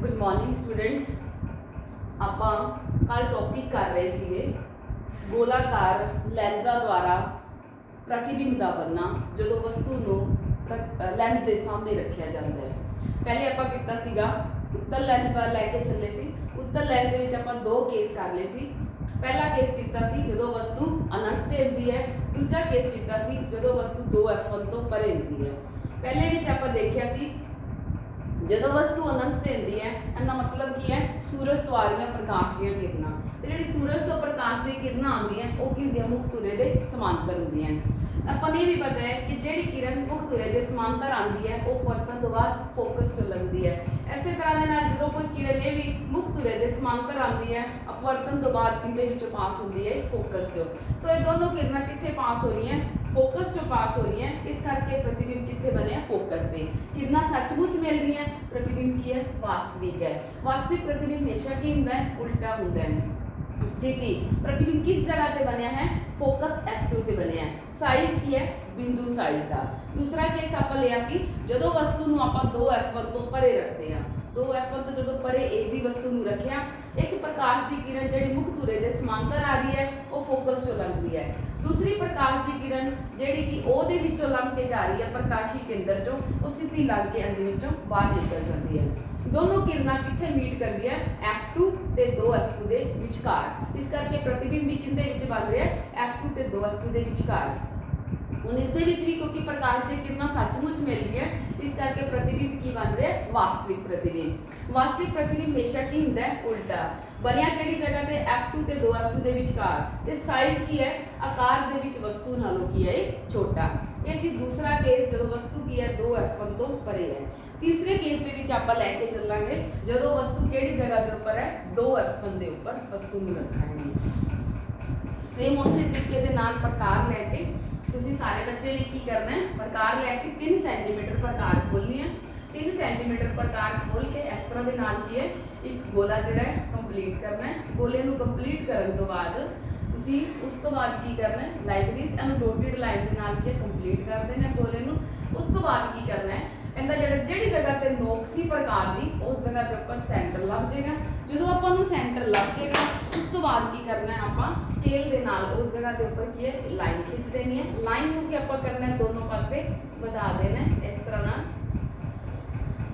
Good morning students. ਆਪਾਂ ਕੱਲ topic ਕਰ ਰਹੇ ਸੀਗੇ ਗੋਲਾਕਾਰ ਲੈਂਜ਼ਾਂ ਦੁਆਰਾ ਪ੍ਰਤੀਬਿੰਬ ਦਾ ਬਣਨਾ ਜਦੋਂ ਵਸਤੂ ਨੂੰ ਲੈਂਸ ਦੇ ਸਾਹਮਣੇ ਰੱਖਿਆ ਜਾਂਦਾ ਹੈ। ਪਹਿਲੇ ਆਪਾਂ ਕੀਤਾ ਸੀਗਾ ਉੱਤਲ ਲੈਂਸ ਵੱਲ ਲੈ ਕੇ ਚੱਲੇ ਸੀ। ਉੱਤਲ ਲੈਂਸ ਦੇ ਵਿੱਚ ਆਪਾਂ ਦੋ ਕੇਸ ਕਰ ਲਏ ਸੀ। ਪਹਿਲਾ ਕੇਸ ਕੀਤਾ ਸੀ ਜਦੋਂ ਵਸਤੂ ਅਨੰਤ ਤੇ ਹੁੰਦੀ ਹੈ। ਦੂਜਾ ਕੇਸ ਕੀਤਾ ਸੀ ਜਦੋਂ ਵਸਤੂ 2f1 ਤੋਂ ਪਰੇ ਹੁੰਦੀ ਹੈ। ਪਹਿਲੇ ਵਿੱਚ ਆਪਾਂ ਦੇਖਿਆ ਸੀ ਜਦੋਂ ਵਸਤੂ ਅਨੰਤ ਤੇ ਹੁੰਦੀ ਹੈ ਇਹਦਾ ਮਤਲਬ ਕੀ ਹੈ ਸੂਰਜ ਤੋਂ ਆ ਰਹੀਆਂ ਪ੍ਰਕਾਸ਼ ਦੀਆਂ ਕਿਰਨਾਂ ਤੇ ਜਿਹੜੀ ਸੂਰਜ ਤੋਂ ਪ੍ਰਕਾਸ਼ ਦੀਆਂ ਕਿਰਨਾਂ ਆਉਂਦੀਆਂ ਉਹ ਕੀ ਹੁੰਦੀਆਂ ਮੁੱਖ ਧੁਰੇ ਦੇ ਸਮਾਂਤਰ ਹੁੰਦੀਆਂ। ਆਪਾਂ ਨੂੰ ਇਹ ਵੀ ਪਤਾ ਹੈ ਕਿ ਜਿਹੜੀ ਕਿਰਨ ਮੁੱਖ ਧੁਰੇ ਦੇ ਸਮਾਂਤਰ ਆਉਂਦੀ ਹੈ ਉਹ ਪਰਤਣ ਤੋਂ ਬਾਅਦ ਫੋਕਸ 'ਚ ਲੱਗਦੀ ਹੈ। ਇਸੇ ਤਰ੍ਹਾਂ ਦੇ ਨਾਲ ਜਦੋਂ ਕੋਈ ਕਿਰਨ ਇਹ ਵੀ ਮੁੱਖ ਧੁਰੇ ਦੇ ਸਮਾਂਤਰ ਆਉਂਦੀ ਹੈ ਅਪਵਰਤਨ ਤੋਂ ਬਾਅਦ ਕਿੰਦੇ ਵਿੱਚੋਂ ਪਾਸ ਹੁੰਦੀ ਹੈ ਫੋਕਸ 'ਚ। ਸੋ ਇਹ ਦੋਨੋਂ ਕਿਰਨਾਂ ਕਿੱਥੇ ਪਾਸ ਹੋ ਰਹੀਆਂ फोकस जो पास हो रही है, इस करके प्रतिबिंब कितने बने हैं फोकस से। कितना सचमुच मिल रही है प्रतिबिंब की है वास्तविक है। वास्तविक प्रतिबिंब हमेशा की होता है उल्टा होता है। स्थिति प्रतिबिंब किस जगह पे बने हैं फोकस F2 ते बने हैं। साइज की है बिंदु साइज का। दूसरा केस आप लिया सी जदों वस्तु नूं आपां 2f1 तो परे रखते हैं। 2f1 तो जदों परे ए भी वस्तु नूं रखिया एक प्रकाश की किरण जिहड़ी मुख धुरे दे समांतर आ रही है वो फोकस चों लंघ रही है। दूसरी प्रकाश की किरण जिहड़ी कि ओहदे विचों लंघ के जा रही है प्रकाशी केंद्र चों वो सीधी लंघ के अंदर विचों बाहर निकल जाती है। दोनों किरणा कित्थे मीट करदी है F2 ते 2f2 दे विचकार। इस करके प्रतिबिंब भी किंदे विच बन रहा है F2 ते 2f2 दे विचकार। ਹੁਣ ਇਸ ਦੇ ਵਿੱਚ ਵੀ ਕਿਉਂਕਿ ਪ੍ਰਕਾਸ਼ ਦੀ ਕਿਰਨਾਂ ਸੱਚਮੁੱਚ ਮਿਲ ਰਹੀ ਹੈ ਇਸ ਕਰਕੇ ਪ੍ਰਤੀਬਿੰਬ ਕੀ ਬਣ ਰਿਹਾ ਹੈ ਵਾਸਤਵਿਕ ਪ੍ਰਤੀਬਿੰਬ। ਵਾਸਤਵਿਕ ਪ੍ਰਤੀਬਿੰਬ ਹਮੇਸ਼ਾ ਕੀ ਹੁੰਦਾ ਹੈ ਉਲਟਾ। ਬਣਿਆ ਕਿਹੜੀ ਜਗ੍ਹਾ ਤੇ F2 ਤੇ 2f2 ਦੇ ਵਿਚਕਾਰ ਤੇ ਸਾਈਜ਼ ਕੀ ਹੈ ਆਕਾਰ ਦੇ ਵਿੱਚ ਵਸਤੂ ਨਾਲੋਂ ਕੀ ਹੈ ਛੋਟਾ। ਇਹ ਸੀ ਦੂਸਰਾ ਕੇਸ ਜਦੋਂ ਵਸਤੂ ਕੀ ਹੈ 2f1 ਤੋਂ ਪਰੇ ਹੈ। ਤੀਸਰੇ ਕੇਸ ਦੇ ਵਿੱਚ ਆਪਾਂ ਲੈ ਕੇ ਚੱਲਾਂਗੇ ਜਦੋਂ ਵਸਤੂ ਕਿਹੜੀ ਜਗ੍ਹਾ ਦੇ ਉੱਪਰ ਹੈ 2f1 ਦੇ ਉੱਪਰ ਵਸਤੂ ਨੂੰ ਰੱਖਾਂਗੇ। ਸੇਮ ਉਸੇ ਤਰੀਕੇ ਦੇ ਨਾਲ ਪ੍ਰਕਾਰ ਲੈ ਕੇ ਤੁਸੀਂ ਸਾਰੇ ਬੱਚੇ ਲਈ ਕੀ ਕਰਨਾ ਹੈ ਪ੍ਰਕਾਰ ਲੈ ਕੇ 3 ਸੈਂਟੀਮੀਟਰ ਪ੍ਰਕਾਰ ਖੋਲਣੀ ਹੈ। 3 ਸੈਂਟੀਮੀਟਰ ਪ੍ਰਕਾਰ ਖੋਲ ਕੇ ਇਸ ਤਰ੍ਹਾਂ ਦੇ ਨਾਲ ਕੀ ਹੈ ਇੱਕ ਗੋਲਾ ਜਿਹੜਾ ਹੈ ਕੰਪਲੀਟ ਕਰਨਾ ਹੈ। ਗੋਲੇ ਨੂੰ ਕੰਪਲੀਟ ਕਰਨ ਤੋਂ ਬਾਅਦ ਤੁਸੀਂ ਉਸ ਤੋਂ ਬਾਅਦ ਕੀ ਕਰਨਾ ਹੈ ਲਾਈਕ ਦਿਸ ਇਹਨੂੰ ਡੋਟਡ ਲਾਈਨ ਦੇ ਨਾਲ ਕੀ ਕੰਪਲੀਟ ਕਰ ਦੇਣਾ ਗੋਲੇ ਨੂੰ। ਉਸ ਤੋਂ ਬਾਅਦ ਕੀ ਕਰਨਾ ਹੈ ਇਹਦਾ ਜਿਹੜੀ ਜਗ੍ਹਾ ਤੇ ਨੋਕ ਸੀ ਪ੍ਰਕਾਰ ਦੀ ਉਸ ਜਗ੍ਹਾ ਦੇ ਉੱਪਰ ਸੈਂਟਰ ਲੱਭ ਜਾਏਗਾ। ਜਦੋਂ ਆਪਾਂ ਨੂੰ ਸੈਂਟਰ ਲੱਭ ਜਾਏਗਾ ਉਸ ਤੋਂ ਬਾਅਦ ਕੀ ਕਰਨਾ ਹੈ ਆਪਾਂ ਸਕੇਲ ਦੇ ਨਾਲ ਉਸ ਜਗ੍ਹਾ ਦੇ ਉੱਪਰ ਕੀ ਹੈ ਲਾਈਨ ਖਿੱਚ ਦੇਣੀ ਹੈ। ਲਾਈਨ ਨੂੰ ਕੀ ਆਪਾਂ ਕਰਨਾ ਹੈ ਦੋਨੋਂ ਪਾਸੇ ਵਧਾ ਦੇਣਾ ਇਸ ਤਰ੍ਹਾਂ ਨਾਲ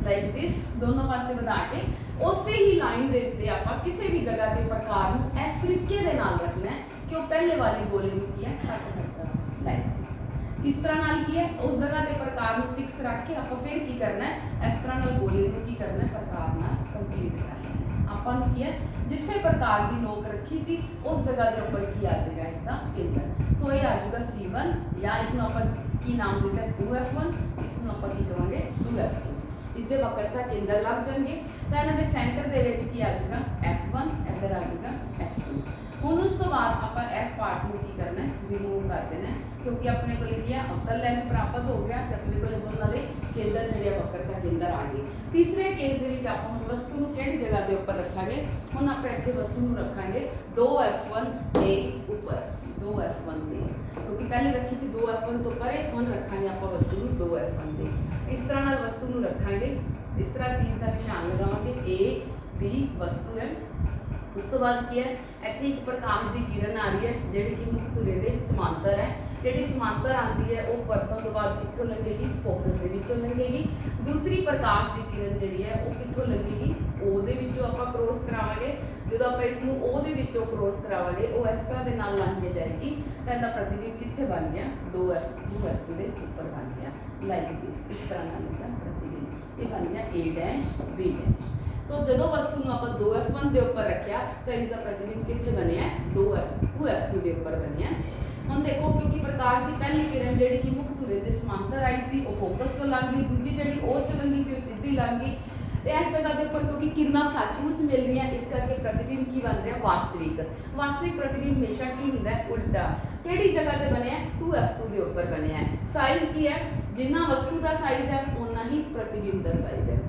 ਲਾਈਕ ਦਿਸ ਦੋਨੋਂ ਪਾਸੇ ਵਧਾ ਕੇ ਉਸੇ ਹੀ ਲਾਈਨ ਦੇ ਉੱਤੇ ਆਪਾਂ ਕਿਸੇ ਵੀ ਜਗ੍ਹਾ ਤੇ ਪ੍ਰਕਾਰ ਨੂੰ ਇਸ ਤਰੀਕੇ ਦੇ ਨਾਲ ਰੱਖਣਾ ਹੈ ਕਿ ਉਹ ਪਹਿਲੇ ਵਾਲੇ ਗੋਲੇ ਨੂੰ ਕੀ ਹੈ ਕੱਟ ਕਰਦਾ ਲਾਈਕ ਇਸ ਤਰ੍ਹਾਂ ਨਾਲ ਕੀ ਹੈ ਉਸ ਜਗ੍ਹਾ ਤੇ ਪ੍ਰਕਾਰ ਨੂੰ ਫਿਕਸ ਰੱਖ ਕੇ ਆਪਾਂ ਫਿਰ ਕੀ ਕਰਨਾ ਹੈ ਇਸ ਤਰ੍ਹਾਂ ਨਾਲ ਗੋਲੇ ਨੂੰ ਕੀ ਕਰਨਾ ਹੈ ਪ੍ਰਕਾਰ ਨਾਲ ਕੰਪਲੀਟ ਕਰਨਾ ਹੈ। ਆਪਾਂ ਨੂੰ ਕੀ ਹੈ ਜਿੱਥੇ ਪ੍ਰਕਾਰ ਦੀ ਨੋਕ ਰੱਖੀ ਸੀ ਉਸ ਜਗ੍ਹਾ ਦੇ ਉੱਪਰ ਕੀ ਆ ਜਾਏਗਾ ਇਸ ਦਾ ਕੇਂਦਰ। ਸੋ ਇਹ ਆ ਜਾਊਗਾ C1 ਜਾਂ ਇਸ ਨੂੰ ਆਪਾਂ ਕੀ ਨਾਮ ਦਿੱਤਾ 2f1 ਇਸ ਨੂੰ ਆਪਾਂ ਕੀ ਕਹਾਂਗੇ 2f2। ਇਸ ਦੇ ਵਕਰਤਾ ਕੇਂਦਰ ਲੱਭ ਜਾਣਗੇ ਤਾਂ ਇਹਨਾਂ ਦੇ ਸੈਂਟਰ ਦੇ ਵਿੱਚ ਕੀ ਆ ਜਾਊਗਾ F1 ਇੱਧਰ ਆ ਜਾਊਗਾ F2। ਹੁਣ ਉਸ ਤੋਂ ਬਾਅਦ ਆਪਾਂ ਇਸ ਪਾਰਟ ਨੂੰ ਕੀ ਕਰਨਾ ਹੈ ਰਿਮੂਵ ਕਰ ਦੇਣਾ ਕਿਉਂਕਿ ਆਪਣੇ ਕੋਲ ਕੀ ਹੈ ਉੱਤਲ ਲੈਂਸ ਪ੍ਰਾਪਤ ਹੋ ਗਿਆ ਤੇ ਆਪਣੇ ਕੋਲ ਦੋਨਾਂ ਦੇ ਕੇਂਦਰ ਜਿਹੜੇ ਵਕਰਤਾ ਕੇਂਦਰ ਆ ਗਏ। ਤੀਸਰੇ ਕੇਸ ਦੇ ਵਿੱਚ ਆਪਾਂ ਹੁਣ ਵਸਤੂ ਨੂੰ ਕਿਹੜੀ ਜਗ੍ਹਾ ਦੇ ਉੱਪਰ ਰੱਖਾਂਗੇ ਹੁਣ ਆਪਾਂ ਇੱਥੇ ਵਸਤੂ ਨੂੰ ਰੱਖਾਂਗੇ 2f1 ਦੇ ਉੱਪਰ 2f1 ਦੇ ਕਿਉਂਕਿ ਪਹਿਲੇ ਰੱਖੀ ਸੀ 2f1 ਤੋਂ ਪਰੇ ਹੁਣ ਰੱਖਾਂਗੇ ਆਪਾਂ ਵਸਤੂ ਨੂੰ 2f1 ਦੇ। ਇਸ ਤਰ੍ਹਾਂ ਨਾਲ ਵਸਤੂ ਨੂੰ ਰੱਖਾਂਗੇ ਇਸ ਤਰ੍ਹਾਂ ਤੀਰ ਦਾ ਨਿਸ਼ਾਨ ਲਗਾਵਾਂਗੇ A B ਵਸਤੂ ਹੈ। ਉਸ ਤੋਂ ਬਾਅਦ ਕੀ ਹੈ ਇੱਥੇ ਇੱਕ ਪ੍ਰਕਾਸ਼ ਦੀ ਕਿਰਨ ਆ ਰਹੀ ਹੈ ਜਿਹੜੀ ਕਿ ਮੁੱਖ ਧੁਰੇ ਦੇ ਸਮਾਂਤਰ ਹੈ। ਜਿਹੜੀ ਸਮਾਂਤਰ ਆਉਂਦੀ ਹੈ ਉਹ ਪਰਤਣ ਤੋਂ ਬਾਅਦ ਕਿੱਥੋਂ ਲੰਘੇਗੀ ਫੋਕਸ ਦੇ ਵਿੱਚੋਂ ਲੰਘੇਗੀ। ਦੂਸਰੀ ਪ੍ਰਕਾਸ਼ ਦੀ ਕਿਰਨ ਜਿਹੜੀ ਹੈ ਉਹ ਕਿੱਥੋਂ ਲੰਘੇਗੀ ਉਹਦੇ ਵਿੱਚੋਂ ਆਪਾਂ ਕ੍ਰੋਸ ਕਰਾਵਾਂਗੇ। ਜਦੋਂ ਆਪਾਂ ਇਸ ਨੂੰ ਉਹਦੇ ਵਿੱਚੋਂ ਕ੍ਰੋਸ ਕਰਾਵਾਂਗੇ ਉਹ ਇਸ ਤਰ੍ਹਾਂ ਦੇ ਨਾਲ ਲੰਘ ਕੇ ਜਾਏਗੀ ਤਾਂ ਇਹਦਾ ਪ੍ਰਤੀਬਿੰਬ ਕਿੱਥੇ ਬਣ ਗਿਆ 2f2 ਦੇ ਉੱਪਰ ਬਣ ਗਿਆ ਲਾਈਕ ਇਸ ਤਰ੍ਹਾਂ ਨਾਲ ਇਸਦਾ ਪ੍ਰਤੀਬਿੰਬ ਇਹ ਬਣ ਗਿਆ A' B'। ਸੋ ਜਦੋਂ ਵਸਤੂ ਨੂੰ ਆਪਾਂ 2f1 ਦੇ ਉੱਪਰ ਰੱਖਿਆ ਤਾਂ ਇਸ ਦਾ ਪ੍ਰਤੀਬਿੰਬ ਕਿੱਥੇ ਬਣਿਆ 2f2 ਦੇ ਉੱਪਰ ਬਣਿਆ। ਹੁਣ ਦੇਖੋ ਕਿਉਂਕਿ ਪ੍ਰਕਾਸ਼ ਦੀ ਪਹਿਲੀ ਕਿਰਨ ਜਿਹੜੀ ਕਿ ਮੁੱਖ ਧੁਰੇ ਦੇ ਸਮਾਂਤਰ ਆਈ ਸੀ ਉਹ ਫੋਕਸ ਤੋਂ ਲੰਘ ਗਈ। ਦੂਜੀ ਜਿਹੜੀ ਉਹ ਚ ਲੰਘੀ ਸੀ ਉਹ ਸਿੱਧੀ ਲੰਘ ਗਈ ਤੇ ਇਸ ਜਗ੍ਹਾ ਦੇ ਉੱਪਰ ਕਿਉਂਕਿ ਕਿਰਨਾਂ ਸੱਚਮੁੱਚ ਮਿਲ ਰਹੀਆਂ ਇਸ ਕਰਕੇ ਪ੍ਰਤੀਬਿੰਬ ਕੀ ਬਣ ਰਿਹਾ ਵਾਸਤਵਿਕ। ਵਾਸਤਵਿਕ ਪ੍ਰਤੀਬਿੰਬ ਹਮੇਸ਼ਾ ਕੀ ਹੁੰਦਾ ਹੈ ਉਲਟਾ। ਕਿਹੜੀ ਜਗ੍ਹਾ ਤੇ ਬਣਿਆ 2f2 ਦੇ ਉੱਪਰ ਬਣਿਆ। ਸਾਈਜ਼ ਕੀ ਹੈ ਜਿੰਨਾ ਵਸਤੂ ਦਾ ਸਾਈਜ਼ ਹੈ ਉਨਾ ਹੀ ਪ੍ਰਤੀਬਿੰਬ ਦਾ ਸਾਈਜ਼ ਹੈ।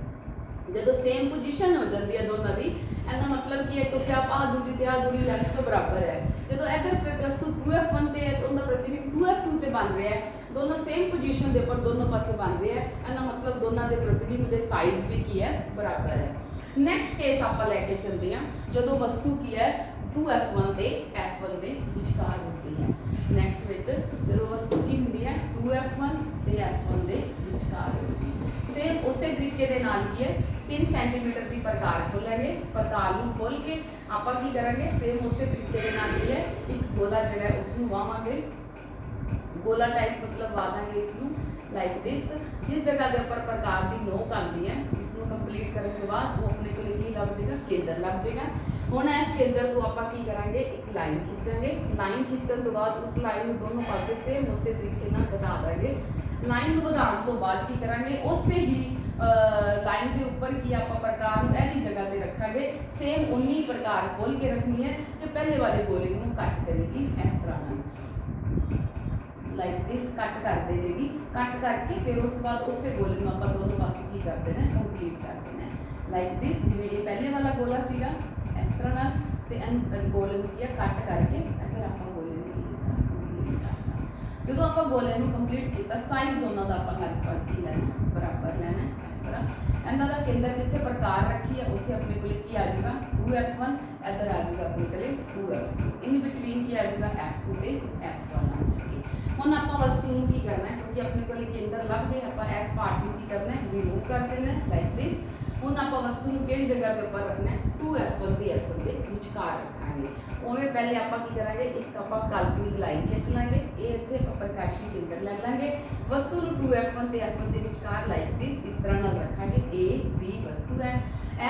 ਜਦੋਂ ਸੇਮ ਪੋਜੀਸ਼ਨ ਹੋ ਜਾਂਦੀ ਹੈ ਦੋਨਾਂ ਦੀ ਇਹਦਾ ਮਤਲਬ ਕੀ ਹੈ ਕਿਉਂਕਿ ਆਹ ਦੂਰੀ ਤੇ ਆਹ ਦੂਰੀ ਲੈਂਸ ਤੋਂ ਬਰਾਬਰ ਹੈ। ਜਦੋਂ ਇੱਧਰ ਵਸਤੂ 2f1 ਤੇ ਹੈ ਤਾਂ ਉਹਦਾ ਪ੍ਰਤੀਬਿੰਬ 2f2 ਤੇ ਬਣ ਰਿਹਾ ਹੈ। दोनों सेम पोजीशन के ऊपर दोनों पासे बन रहे हैं। ਇਹਦਾ मतलब मतलब दोनों के प्रतिबिंब के साइज भी की है बराबर है। नैक्सट केस आप लैके चलते हैं जो वस्तु की है 2F1 ते F1 के विचकार होती है। नैक्सट में जो वस्तु की होंगी है 2F1 ते F1 के विचकार होती है। सेम उस तरीके के नाल की है 3 सेंटीमीटर की प्रकार खोलेंगे, प्रकार को खोल के आप की करेंगे सेम उस तरीके के नाल की है एक गोला जो है उसको वावांगे, गोला टाइप मतलब वा देंगे इसमें लाइक दिस। जिस जगह के उपर प्रकार की नोक आती है इसको कंप्लीट करने के बाद वो अपने को की लग जाएगा, केंद्र लग जाएगा। हुण इस केंद्र तो आप की करांगे एक लाइन खिंचांगे, लाइन खिंचण तो बाद उस लाइन को दोनों पासे सेम उस तरीके नाल बता देंगे। लाइन को बढ़ाने तो बाद की करांगे उस ही लाइन के उपर की आप प्रकार को ऐसी जगह पे रखांगे, सेम उन्नी प्रकार खोल के रखनी है तो पहले वाले गोले को कट करेगी इस तरह लाइक दिस कट कर दे जाएगी। कट करके फिर उस बाद उस गोले में आप दोनों पास की करते हैं कंप्लीट करते हैं लाइक दिस। जिवें ये पहले वाला गोला सीगा इस तरह नाल ते गोले में किया कट करके इधर आप गोले में कंप्लीट करता। जो आप गोले में कंप्लीट किया साइज दोनों का आप लगभग की लेना बराबर लेना इस तरह। इन्हों का केंद्र जिथे प्रकार रखी है उत्थे अपने को की आ जाएगा 2F1, इधर आ जाएगा अपने को 2F2, इन बिटवीन की आ जाएगा F2 ते F1 आ जाएगी। हुण आप वस्तु में की करना है क्योंकि अपने को केंद्र लग गए, आप इस पार्ट में की करना है रिमूव कर देना है लाइक दिस। हुण आप वस्तु को किहड़ी जगह के उपर रखना है 2F1 ते F1 के विचकार रखांगे। उवें पहले आप की करांगे एक आप काल्पनिक लाइन खिंच लांगे, ये इत्थे प्रकाशी केंद्र ले लांगे, वस्तु को 2F1 ते F1 के विचकार लाइक दिस इस तरह नाल रखांगे। A B वस्तु है,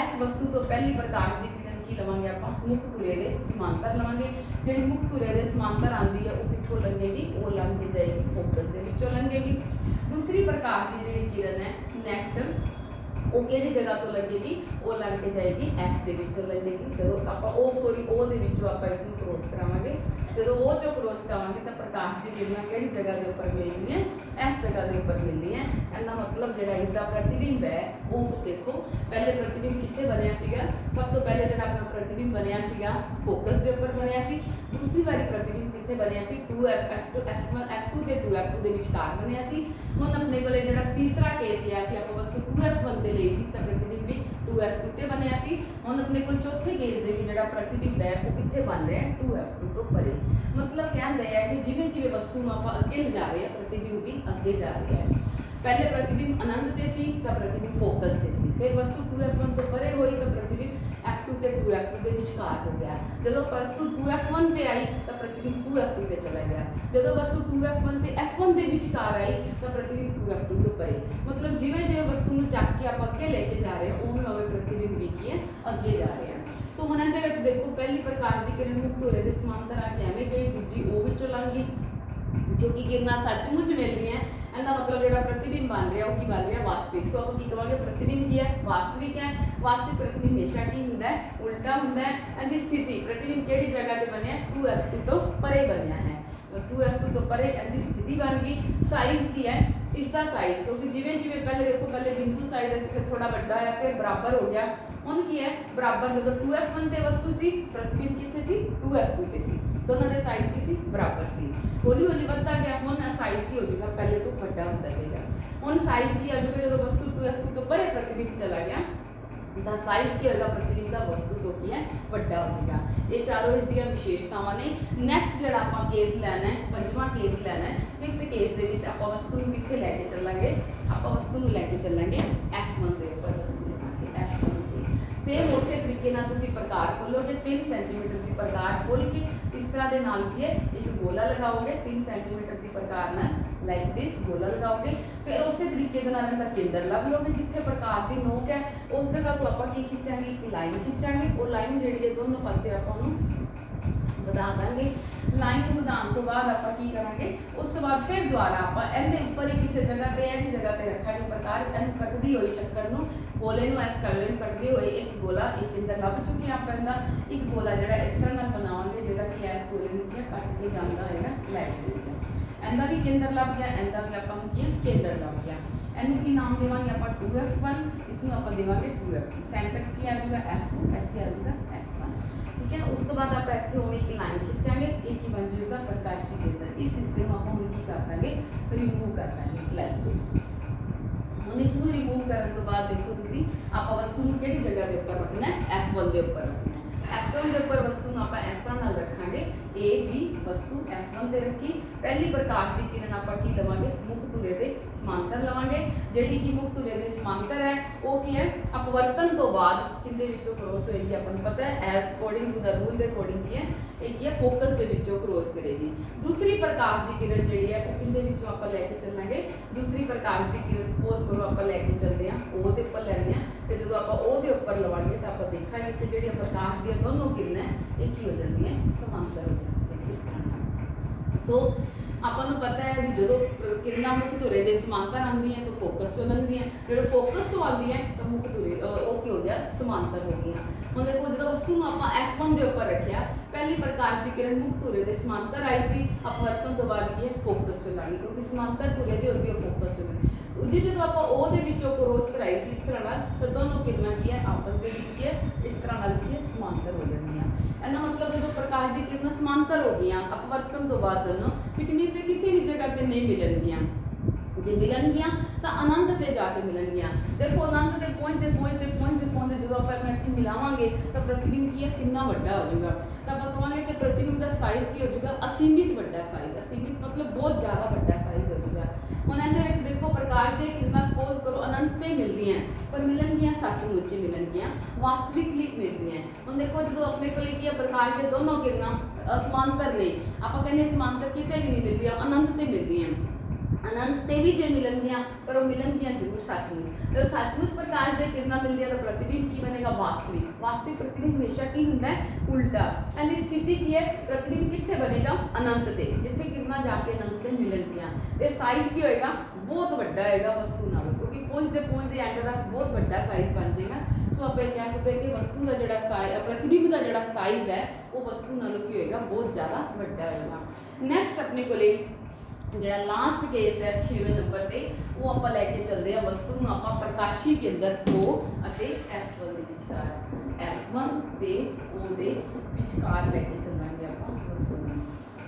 इस वस्तु तो पहली प्रकार की की लवांगे आप मुख धुरे के समांतर लवांगे। जी मुख धुरे के समांतर आती है वो कितों लंघेगी, वो लंघ के जाएगी फोकस के विचों लंघेगी। दूसरी प्रकार की जी किरण है नैक्सट वो किहड़ी जगह तो लगेगी, वो लंघ के जाएगी F के विचों लंघेगी। जो आप सॉरी ओ दे विचों आप इसमें क्रॉस करावांगे, जो वो जो क्रॉस करावांगे तो प्रकाश की किरणा किहड़ी जगह के उपर मिलनी है, इस जगह के उपर मिलनी है। इनका मतलब जो इसका प्रतिबिंब है वो देखो पहले प्रतिबिंब कितने बनया सीगा, सब तो पहले जो अपना प्रतिबिंब बनया सीगा फोकस के उपर बनया सी। दूसरी बारी प्रतिबिंब कितने बनया सी 2F2 F2 के 2F2 के विचकार बनया सी। हुण अपने को जो तीसरा केस लिया सी आप वस्तु 2F1 के लिए सी तो प्रतिबिंब भी 2F2 ते बनया सी। हुण अपने को चौथे केस दे विच जो प्रतिबिंब है वो कितने बन रहा है 2F2 तो परे। मतलब कहते हैं कि जिवें जिवें वस्तु में आप अगे ले जा रहे हैं प्रतिबिंब भी अगे जा रहा है। पहले प्रतिबिंब अनंत ते सी तो प्रतिबिंब फोकस ते सी, फिर वस्तु 2F1 तो परे हुई तो प्रतिबिंब F2 ते 2F2 के विचकार हो गया। जो वस्तु 2F1 पे आई तो प्रतिबिंब 2F2 पे चला गया। जो वस्तु 2F1 ते F1 के विचकार आई तो प्रतिबिंब 2F2 तो परे। मतलब जिवें जिवें वस्तु को चक के आप अगे लेके जा रहे हो उवें उवें प्रतिबिंब भी की है अगे जा रहे हैं। सो हुण इहदे विच देखो पहली प्रकाश की किरण मुख धुरे के समांतर आके एवें गई, दूजी वो विचों लंघ गई क्योंकि किरणा सचमुच मिल रही है। इनका मतलब जो प्रतिबिंब बन रहा है वो बन रहा है वास्तविक। सो आप की कहेंगे प्रतिबिंब की है वास्तविक है। वास्तविक प्रतिबिंब हमेशा की होंगे उल्टा होंगे। इनकी स्थिति प्रतिबिंब किहड़ी जगह पर बनया 2F2 तो परे बनया है, 2F2 तो परे इनकी स्थिति बन गई। साइज की है इसका साइज क्योंकि जिवें जिवें पहले देखो पहले बिंदु साइज है फिर थोड़ा बड़ा है फिर बराबर हो गया। हुण की है बराबर जो 2F1 ते वस्तु सी प्रतिबिंब कितने सी 2F2 ते सी, दोनों के साइज की सी बराबर सी। हौली हौली बढ़ता गया हुण साइज की हो जाएगा पहले तो बड़ा होता जाएगा। हुण साइज की आ जाएगा जो वस्तु 2F2 तो परे प्रतिबिंब चला गया तो साइज की होगा प्रतिबिंब का वस्तु तो की है बड़ा हो जाएगा। ये चारों इसकी विशेषतावां ने। नैक्सट जो आप केस लैना है पंजवां केस लैना है। फिफ्थ केस के विच आप वस्तु को कितने लैके चलांगे, आप वस्तु को लैके चलांगे F1 के उपर वस्तु लगांगे F1 के। सेम उस तरीके नाल तुसीं प्रकार खोलोगे 3 सेंटीमीटर की प्रकार खोल के इस तरह के नाल की है एक गोला लगाओगे 3 सेंटीमीटर की प्रकार नाल लाइक दिस गोला लगाओगे। फिर उस तरीके के नाल केंद्र लभ लोगे जिथे प्रकार की नोक है उस जगह तो आप की खिंचांगे एक लाइन खिंचांगे। वो लाइन जी है दोनों पासे आप बढ़ा देंगे। लाइन को बढ़ाने तो बाद आप की करांगे उस तो बाद फिर दोबारा आप इहदे उपर ही किसी जगह पर ऐसी जगह पर रखांगे प्रकार इन कटती हुई चक्कर में गोले इस कलर कटते हुए एक गोला एक केंद्र लभ चुके आप इनका एक गोला जो इस तरह नाल बनावांगे जोड़ा कि इस गोले में कट के जाता होगा लाइक दिस। इनका भी केंद्र लभ गया, इनका भी आप केंद्र लभ गया। इनू की नाम देवांगे आप 2F1, इसमें आप देवांगे 2F2। सेंटर की आ जाएगा F2, इत्थे आ जाएगा F1। ठीक है। उस तो बाद आप इत्थे उवें एक लाइन खिंचांगे एक ही बन जाएगा प्रकाशी केंद्र। इस हिस्से में आप हुण की कर देंगे रिमूव कर देंगे लाइक दिस। हुण इसनूं ਕਰਨ ਤੋਂ ਬਾਅਦ ਦੇਖੋ ਤੁਸੀਂ ਆਪਾਂ ਵਸਤੂ ਨੂੰ ਕਿਹੜੀ ਜਗ੍ਹਾ ਦੇ ਉੱਪਰ ਰੱਖਣਾ ਹੈ, F1 ਦੇ ਉੱਪਰ ਰੱਖਣਾ ਹੈ। F1 ਦੇ ਉੱਪਰ ਵਸਤੂ ਨੂੰ ਆਪਾਂ ਇਸ ਤਰ੍ਹਾਂ ਨਾਲ ਰੱਖਾਂਗੇ, A B ਵਸਤੂ F1 ਤੇ ਰੱਖੀ। ਪਹਿਲੀ ਪ੍ਰਕਾਸ਼ ਦੀ ਕਿਰਨ ਆਪਾਂ ਕੀ ਲਵਾਂਗੇ, ਮੁੱਖ ਧੁਰੇ ਦੇ ਸਮਾਂਤਰ ਲਵਾਂਗੇ। ਜਿਹੜੀ ਕਿ ਮੁੱਖ ਧੁਰੇ ਦੇ ਸਮਾਂਤਰ ਹੈ ਉਹ ਕੀ ਹੈ, ਅਪਵਰਤਨ ਤੋਂ ਬਾਅਦ ਕਿੰਦੇ ਵਿੱਚੋਂ ਕ੍ਰੋਸ ਹੋਏਗੀ, ਆਪਾਂ ਨੂੰ ਪਤਾ ਹੈ as according to the rule ਦੇ ਅਕੋਰਡਿੰਗ ਕੀ ਹੈ, ਇਹ ਕੀ ਹੈ ਫੋਕਸ ਦੇ ਵਿੱਚੋਂ ਕ੍ਰੋਸ ਕਰੇਗੀ। ਦੂਸਰੀ ਪ੍ਰਕਾਸ਼ ਦੀ ਕਿਰਨ ਜਿਹੜੀ ਹੈ ਉਹ ਕਿੰਦੇ ਵਿੱਚੋਂ ਆਪਾਂ ਲੈ ਕੇ ਚੱਲਾਂਗੇ, ਦੂਸਰੀ ਪ੍ਰਕਾਸ਼ ਦੀ ਕਿਰਨ ਸਪੋਜ਼ ਕਰੋ ਆਪਾਂ ਲੈ ਕੇ ਚੱਲਦੇ ਹਾਂ O ਦੇ ਉੱਪਰ ਲੈਂਦੇ ਹਾਂ, ਤੇ ਜਦੋਂ ਆਪਾਂ O ਦੇ ਉੱਪਰ ਲਵਾਂਗੇ ਤਾਂ ਆਪਾਂ ਦੇਖਾਂਗੇ ਕਿ ਜਿਹੜੀਆਂ ਪ੍ਰਕਾਸ਼ ਦੀਆਂ ਦੋਨੋਂ ਕਿਰਨਾਂ ਇਹ ਕੀ ਹੋ ਜਾਂਦੀਆਂ, ਸਮਾਂਤਰ ਹੋ ਜਾਂਦੀਆਂ ਇਸ ਤਰ੍ਹਾਂ ਨਾਲ। ਸੋ ਆਪਾਂ ਨੂੰ ਪਤਾ ਹੈ ਵੀ ਜਦੋਂ ਕਿਰਨਾਂ ਮੁੱਖ ਧੁਰੇ ਦੇ ਸਮਾਂਤਰ ਆਉਂਦੀਆਂ ਤਾਂ ਫੋਕਸ ਤੋਂ ਲੰਘਦੀਆਂ, ਜਦੋਂ ਫੋਕਸ ਤੋਂ ਆਉਂਦੀਆਂ ਤਾਂ ਮੁੱਖ ਧੁਰੇ ਉਹ ਕੀ ਹੋ ਗਿਆ, ਸਮਾਂਤਰ ਹੋ ਗਈਆਂ। ਹੁਣ ਦੇਖੋ ਜਦੋਂ ਵਸਤੂ ਨੂੰ ਆਪਾਂ F1 ਦੇ ਉੱਪਰ ਰੱਖਿਆ, ਪਹਿਲੀ ਪ੍ਰਕਾਸ਼ ਦੀ ਕਿਰਨ ਮੁੱਖ ਧੁਰੇ ਦੇ ਸਮਾਂਤਰ ਆਈ ਸੀ, ਅਪਵਰਤਨ ਤੋਂ ਬਾਅਦ ਕੀ ਹੈ ਫੋਕਸ ਤੋਂ ਲੰਘੀ, ਕਿਉਂਕਿ ਸਮਾਂਤਰ ਧੁਰੇ ਦੇ ਹੁੰਦੀ ਹੈ ਫੋਕਸ ਤੋਂ ਲੰਘੀ। ਜੀ ਜਦੋਂ ਆਪਾਂ O ਦੇ ਵਿੱਚੋਂ ਕ੍ਰੋਸ ਕਰਾਈ ਸੀ ਇਸ ਤਰ੍ਹਾਂ ਨਾਲ, ਤਾਂ ਦੋਨੋਂ ਕਿਰਨਾਂ ਕੀ ਹੈ ਆਪਸ ਦੇ ਵਿੱਚ ਕੀ ਹੈ ਇਸ ਤਰ੍ਹਾਂ ਨਾਲ ਕੀ ਹੈ ਸਮਾਂਤਰ ਹੋ ਜਾਂਦੀਆਂ। ਇਹਦਾ ਮਤਲਬ ਜਦੋਂ ਪ੍ਰਕਾਸ਼ ਦੀ ਕਿਰਨਾਂ ਸਮਾਂਤਰ ਹੋ ਗਈਆਂ ਅਪਵਰਤਨ ਤੋਂ ਬਾਅਦ ਦੋਨੋਂ, ਇਟ ਮੀਨਸ ਇਹ ਕਿਸੇ ਵੀ ਜਗ੍ਹਾ ਤੇ ਨਹੀਂ ਮਿਲਣਗੀਆਂ। ਜੇ ਮਿਲਣਗੀਆਂ ਤਾਂ ਅਨੰਤ ਤੇ ਜਾ ਕੇ ਮਿਲਣਗੀਆਂ। ਦੇਖੋ ਅਨੰਤ ਤੇ ਪਹੁੰਚਦੇ ਜਦੋਂ ਆਪਾਂ ਇੱਥੇ ਮਿਲਾਵਾਂਗੇ ਤਾਂ ਪ੍ਰਤੀਬਿੰਬ ਕੀ ਹੈ ਕਿੰਨਾ ਵੱਡਾ ਹੋ ਜਾਊਗਾ, ਤਾਂ ਆਪਾਂ ਕਹਾਂਗੇ ਕਿ ਪ੍ਰਤੀਬਿੰਬ ਦਾ ਸਾਈਜ਼ ਕੀ ਹੋ ਜਾਊਗਾ, ਅਸੀਮਿਤ ਵੱਡਾ ਸਾਈਜ਼। ਅਸੀਮਿਤ ਮਤਲਬ ਬਹੁਤ ਜ਼ਿਆਦਾ ਵੱਡਾ ਸਾਈਜ਼ ਹੋ ਜਾਊਗਾ। ਹੁਣ ਇਹਦੇ ਵਿੱਚ ਦੇਖੋ ਪ੍ਰਕਾਸ਼ ਦੀਆਂ ਕਿਰਨਾਂ ਸਪੋਜ਼ ਕਰੋ ਅਨੰਤ ਤੇ ਮਿਲਦੀਆਂ, ਪਰ ਮਿਲਣਗੀਆਂ ਸੱਚਮੁੱਚ ਹੀ ਮਿਲਣਗੀਆਂ, ਵਾਸਤਵਿਕਲੀ ਮਿਲਦੀਆਂ। ਹੁਣ ਦੇਖੋ ਜਦੋਂ ਆਪਣੇ ਕੋਲ ਕੀ ਹੈ ਪ੍ਰਕਾਸ਼ ਦੀਆਂ ਦੋਨੋਂ ਕਿਰਨਾਂ ਸਮਾਂਤਰ ਨੇ, ਆਪਾਂ ਕਹਿੰਦੇ ਸਮਾਂਤਰ ਕਿਤੇ ਵੀ ਨਹੀਂ ਮਿਲਦੀਆਂ, ਅਨੰਤ ਤੇ ਮਿਲਦੀਆਂ। ਅਨੰਤ ਤੇ ਵੀ ਜੇ ਮਿਲਣਗੀਆਂ ਪਰ ਉਹ ਮਿਲਣਗੀਆਂ ਜ਼ਰੂਰ ਸੱਚਮੁੱਚ। ਜਦੋਂ ਸੱਚਮੁੱਚ ਪ੍ਰਕਾਸ਼ ਦੀਆਂ ਕਿਰਨਾਂ ਮਿਲਦੀਆਂ ਤਾਂ ਪ੍ਰਤੀਬਿੰਬ ਕੀ ਬਣੇਗਾ, ਵਾਸਤਵਿਕ ਪ੍ਰਤੀਬਿੰਬ ਹਮੇਸ਼ਾ ਕੀ ਹੁੰਦਾ ਹੈ, ਉਲਟਾ। ਇਹਦੀ ਸਥਿਤੀ ਕੀ ਹੈ, ਪ੍ਰਤੀਬਿੰਬ ਕਿੱਥੇ ਬਣੇਗਾ, ਅਨੰਤ ਤੇ, ਜਿੱਥੇ ਕਿਰਨਾਂ ਜਾ ਕੇ ਅਨੰਤ ਤੇ ਮਿਲਣਗੀਆਂ। ਤੇ ਸਾਈਜ਼ ਕੀ ਹੋਏਗਾ, ਬਹੁਤ ਵੱਡਾ ਹੋਏਗਾ ਵਸਤੂ ਨਾਲੋਂ, ਕਿਉਂਕਿ ਪਹੁੰਚਦੇ ਐਂਡ ਤੱਕ ਬਹੁਤ ਵੱਡਾ ਸਾਈਜ਼ ਬਣ ਜਾਏਗਾ। ਸੋ ਆਪਾਂ ਇਹ ਕਹਿ ਸਕਦੇ ਹਾਂ ਕਿ ਵਸਤੂ ਦਾ ਜਿਹੜਾ ਪ੍ਰਤੀਬਿੰਬ ਦਾ ਜਿਹੜਾ ਸਾਈਜ਼ ਹੈ ਉਹ ਵਸਤੂ ਨਾਲੋਂ ਕੀ ਹੋਏਗਾ, ਬਹੁਤ ਜ਼ਿਆਦਾ ਵੱਡਾ ਹੋਏਗਾ। ਨੈਕਸਟ ਆਪਣੇ ਕੋਲੇ ਜਿਹੜਾ ਲਾਸਟ ਕੇਸ ਹੈ 6ਵੇਂ ਨੰਬਰ ਤੇ, ਉਹ ਆਪਾਂ ਲੈ ਕੇ ਚੱਲਦੇ ਆ ਵਸਤੂ ਨੂੰ ਆਪਾਂ ਪ੍ਰਕਾਸ਼ੀ ਕੇਂਦਰ O ਅਤੇ F1 ਦੇ ਵਿਚਕਾਰ, F1 ਤੇ O ਦੇ ਵਿਚਕਾਰ ਲੈ ਕੇ ਚੱਲਾਂਗੇ ਆਪਾਂ ਵਸਤੂ ਨੂੰ।